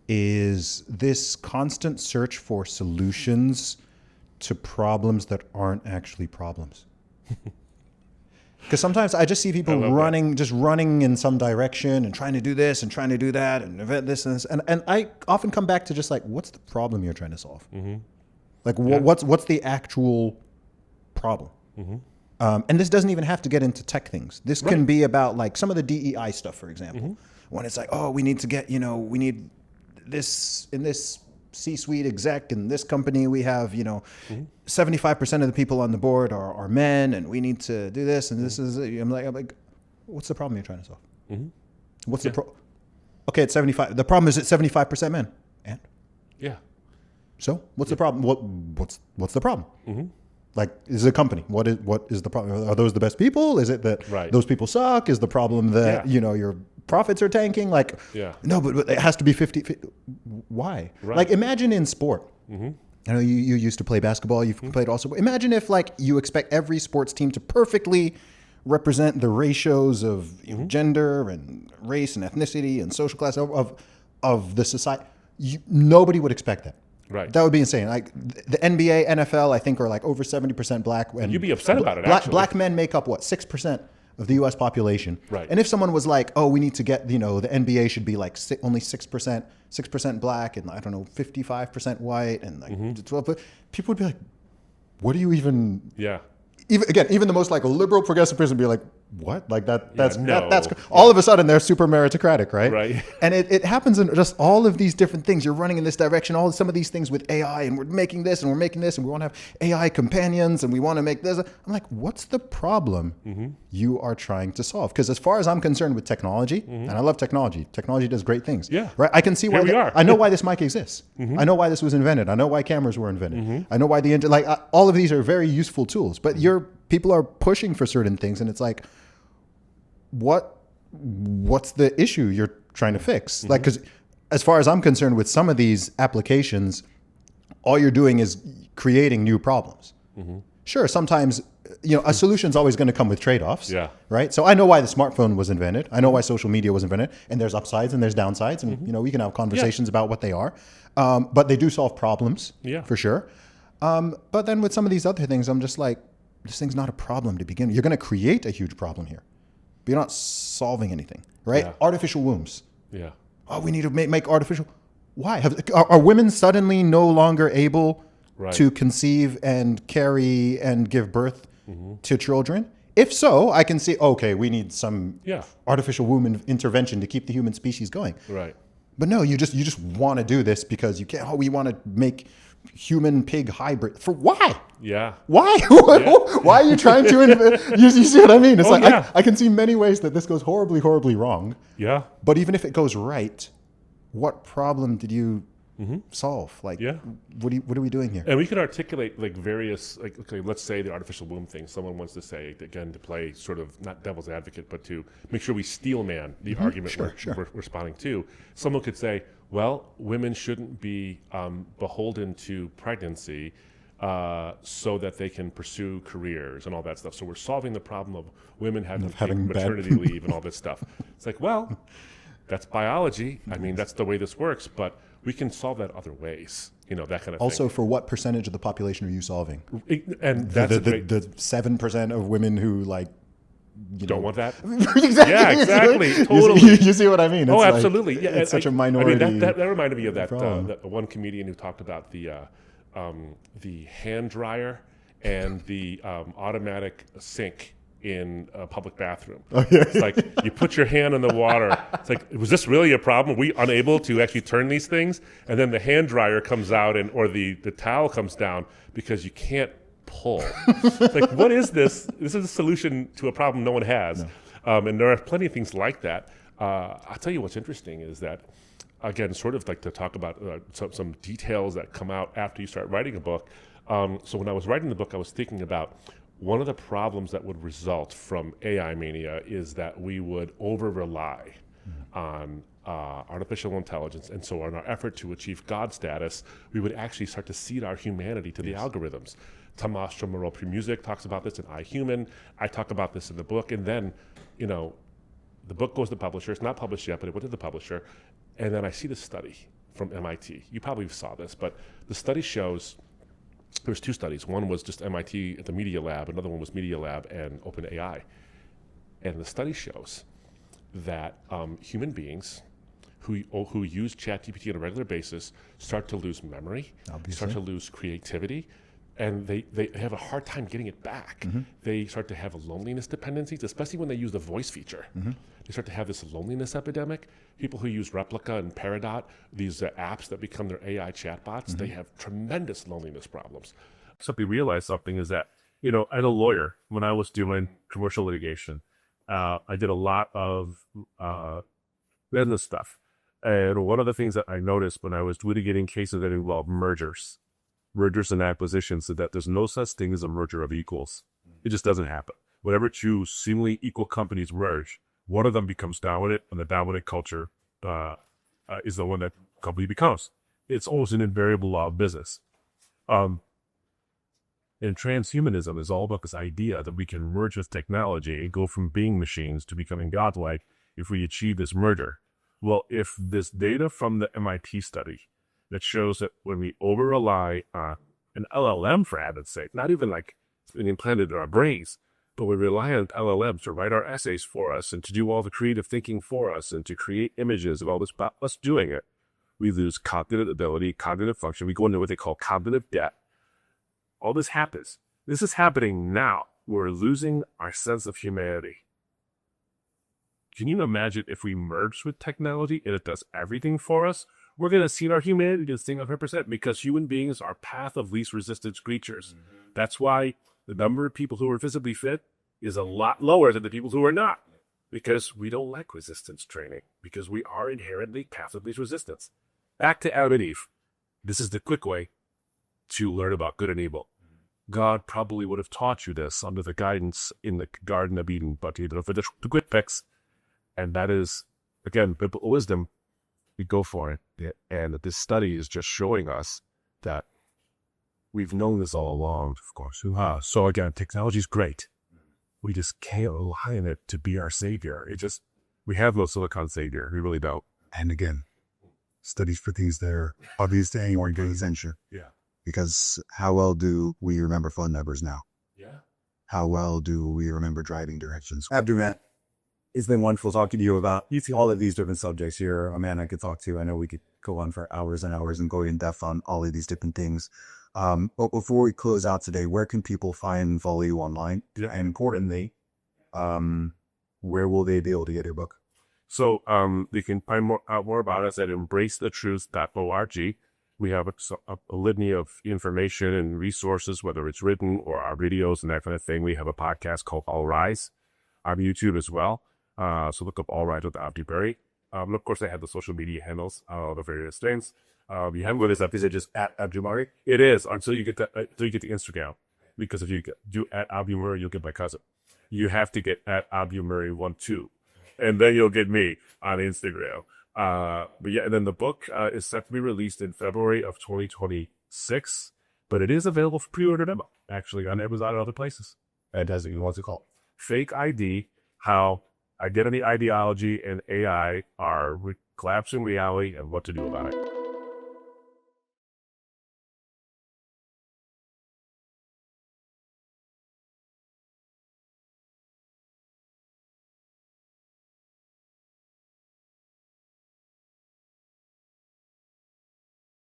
is this constant search for solutions to problems that aren't actually problems. Because sometimes I just see people running in some direction and trying to do this and trying to do that and invent this and this. And I often come back to just like, what's the problem you're trying to solve? Like, what's the actual problem? And this doesn't even have to get into tech things. This can be about like some of the DEI stuff, for example, when it's like, oh, we need to get, we need this in this C-suite exec in this company, we have, 75% of the people on the board are men, and we need to do this, and this is, I'm like, what's the problem you're trying to solve? What's the okay, it's 75. The problem is it's 75% men. And? Yeah. So what's the problem? What's the problem? Like, is it a company? What is the problem? Are those the best people? Is it that those people suck? Is the problem that, your profits are tanking? Like, no, but it has to be 50. Why? Like, imagine in sport. I know you used to play basketball. You've played also. Imagine if like you expect every sports team to perfectly represent the ratios of gender and race and ethnicity and social class of the society. Nobody would expect that. Right. That would be insane. Like the NBA, NFL, I think are like over 70% black. And you'd be upset about it, actually. Black men make up what, 6% of the U.S. population. Right. And if someone was like, oh, we need to get, the NBA should be like only 6% black and I don't know, 55% white and like 12, but people would be like, what do you even? Yeah. Even the most like liberal progressive person would be like, what? Like that's no. all of a sudden they're super meritocratic, right? Right. And it happens in just all of these different things. You're running in this direction, some of these things with AI, and we're making this and we're making this, and we want to have AI companions and we want to make this. I'm like, what's the problem you are trying to solve? Because as far as I'm concerned with technology, and I love technology does great things. Yeah. Right. I can see why we are. I know why this mic exists. I know why this was invented. I know why cameras were invented. I know why all of these are very useful tools, but people are pushing for certain things, and it's like, what's the issue you're trying to fix? Like, because as far as I'm concerned with some of these applications, all you're doing is creating new problems. Sure, sometimes a solution's always going to come with trade-offs. Yeah. Right. So I know why the smartphone was invented. I know why social media was invented, and there's upsides and there's downsides, and we can have conversations about what they are, but they do solve problems. For sure. But then with some of these other things, I'm just like, this thing's not a problem to begin with. You're going to create a huge problem here, but you're not solving anything, right? Artificial wombs. Yeah. Oh, we need to make artificial. Why? Are women suddenly no longer able Right. to conceive and carry and give birth to children? If so, I can see, okay, we need some Yeah. artificial womb intervention to keep the human species going. Right. But no, you just want to do this because you can't. Oh, we want to make human pig hybrid. For why? Yeah. Why? Yeah. Why are you trying to? You see what I mean? It's like yeah. I can see many ways that this goes horribly, horribly wrong. Yeah. But even if it goes right, what problem did you solve? Like, Yeah. what are we doing here? And we could articulate like various, like, okay, let's say the artificial womb thing. Someone wants to say, again, to play sort of not devil's advocate, but to make sure we steel man the argument we're responding to. Someone could say, well, women shouldn't be beholden to pregnancy so that they can pursue careers and all that stuff. So we're solving the problem of women having to take maternity leave and all this stuff. It's like, well, that's biology. I mean, that's the way this works, but we can solve that other ways, you know, that kind of thing. Also, for what percentage of the population are you solving? And that's the 7% of women who don't want that. Exactly. Yeah, exactly. Totally. You see what I mean? It's absolutely. Yeah, it's such a minority. I mean, that reminded me of that one comedian who talked about the hand dryer and the automatic sink in a public bathroom. Oh, yeah. It's like you put your hand in the water. It's like, was this really a problem? Are we unable to actually turn these things? And then the hand dryer comes out or the towel comes down because you can't pull. It's like, what is this? This is a solution to a problem no one has. No. And there are plenty of things like that. I'll tell you what's interesting is that, again, sort of like to talk about some details that come out after you start writing a book. So when I was writing the book, I was thinking about one of the problems that would result from AI mania is that we would over-rely on artificial intelligence. And so in our effort to achieve God status, we would actually start to cede our humanity to the algorithms. Tomas Chomarov-Premuzic talks about this in I, Human. I talk about this in the book. And then, you know, the book goes to the publisher. It's not published yet, but it went to the publisher. And then I see this study from MIT. You probably saw this, but the study shows there's two studies. One was just MIT at the Media Lab. Another one was Media Lab and OpenAI. And the study shows that human beings who use ChatGPT on a regular basis start to lose memory, start to lose creativity, and they have a hard time getting it back. They start to have loneliness dependencies, especially when they use the voice feature. They start to have this loneliness epidemic. People who use Replica and Peridot, these apps that become their AI chatbots, they have tremendous loneliness problems. So we realized something is that, you know, as a lawyer, when I was doing commercial litigation, I did a lot of business stuff. And one of the things that I noticed when I was litigating cases that involved mergers and acquisitions, is that there's no such thing as a merger of equals. It just doesn't happen. Whenever two seemingly equal companies merge, one of them becomes dominant, and the dominant culture is the one that company becomes. It's almost an invariable law of business. And transhumanism is all about this idea that we can merge with technology and go from being machines to becoming godlike if we achieve this merger. Well, if this data from the MIT study that shows that when we over-rely on an LLM, for heaven's sake, not even like it's been implanted in our brains, but we rely on LLMs to write our essays for us and to do all the creative thinking for us and to create images of all this about us doing it, we lose cognitive ability, cognitive function. We go into what they call cognitive debt. All this happens. This is happening now. We're losing our sense of humanity. Can you imagine if we merge with technology and it does everything for us? We're going to see our humanity just thing 100% because human beings are path of least resistance creatures. That's why the number of people who are physically fit is a lot lower than the people who are not, because we don't like resistance training, because we are inherently path of least resistance. Back to Adam and Eve. This is the quick way to learn about good and evil. God probably would have taught you this under the guidance in the Garden of Eden, but you know, for the quick fix. And that is, again, biblical wisdom. We go for it. And this study is just showing us that we've known this all along, of course. So again, technology is great. We just can't rely on it to be our savior. We have no silicon savior. We really don't. And again, studies for things that are obvious to anyone during censure. Yeah. Because how well do we remember phone numbers now? Yeah. How well do we remember driving directions? Abdu, man, it's been wonderful talking to you about all of these different subjects. You're a man I could talk to. I know we could go on for hours and hours and go in depth on all of these different things. But before we close out today, where can people find and follow you online? And importantly, where will they be able to get your book? So you can find out more about us at embracethetruth.org. We have a litany of information and resources, whether it's written or our videos and that kind of thing. We have a podcast called All Rise on YouTube as well. So look up All Rise with Abdu Murray. And of course, I have the social media handles, the various things. You haven't got this up, is it just at Abdu Murray? It is until you get the Instagram. Because if you do at Abdu Murray, you'll get my cousin. You have to get at Abdu Murray 12, and then you'll get me on Instagram. But yeah, and then the book is set to be released in February of 2026, but it is available for pre-order demo, actually, on Amazon and other places. And as it wants to call it, Fake ID: How Identity, Ideology, and AI are collapsing reality and what to do about it.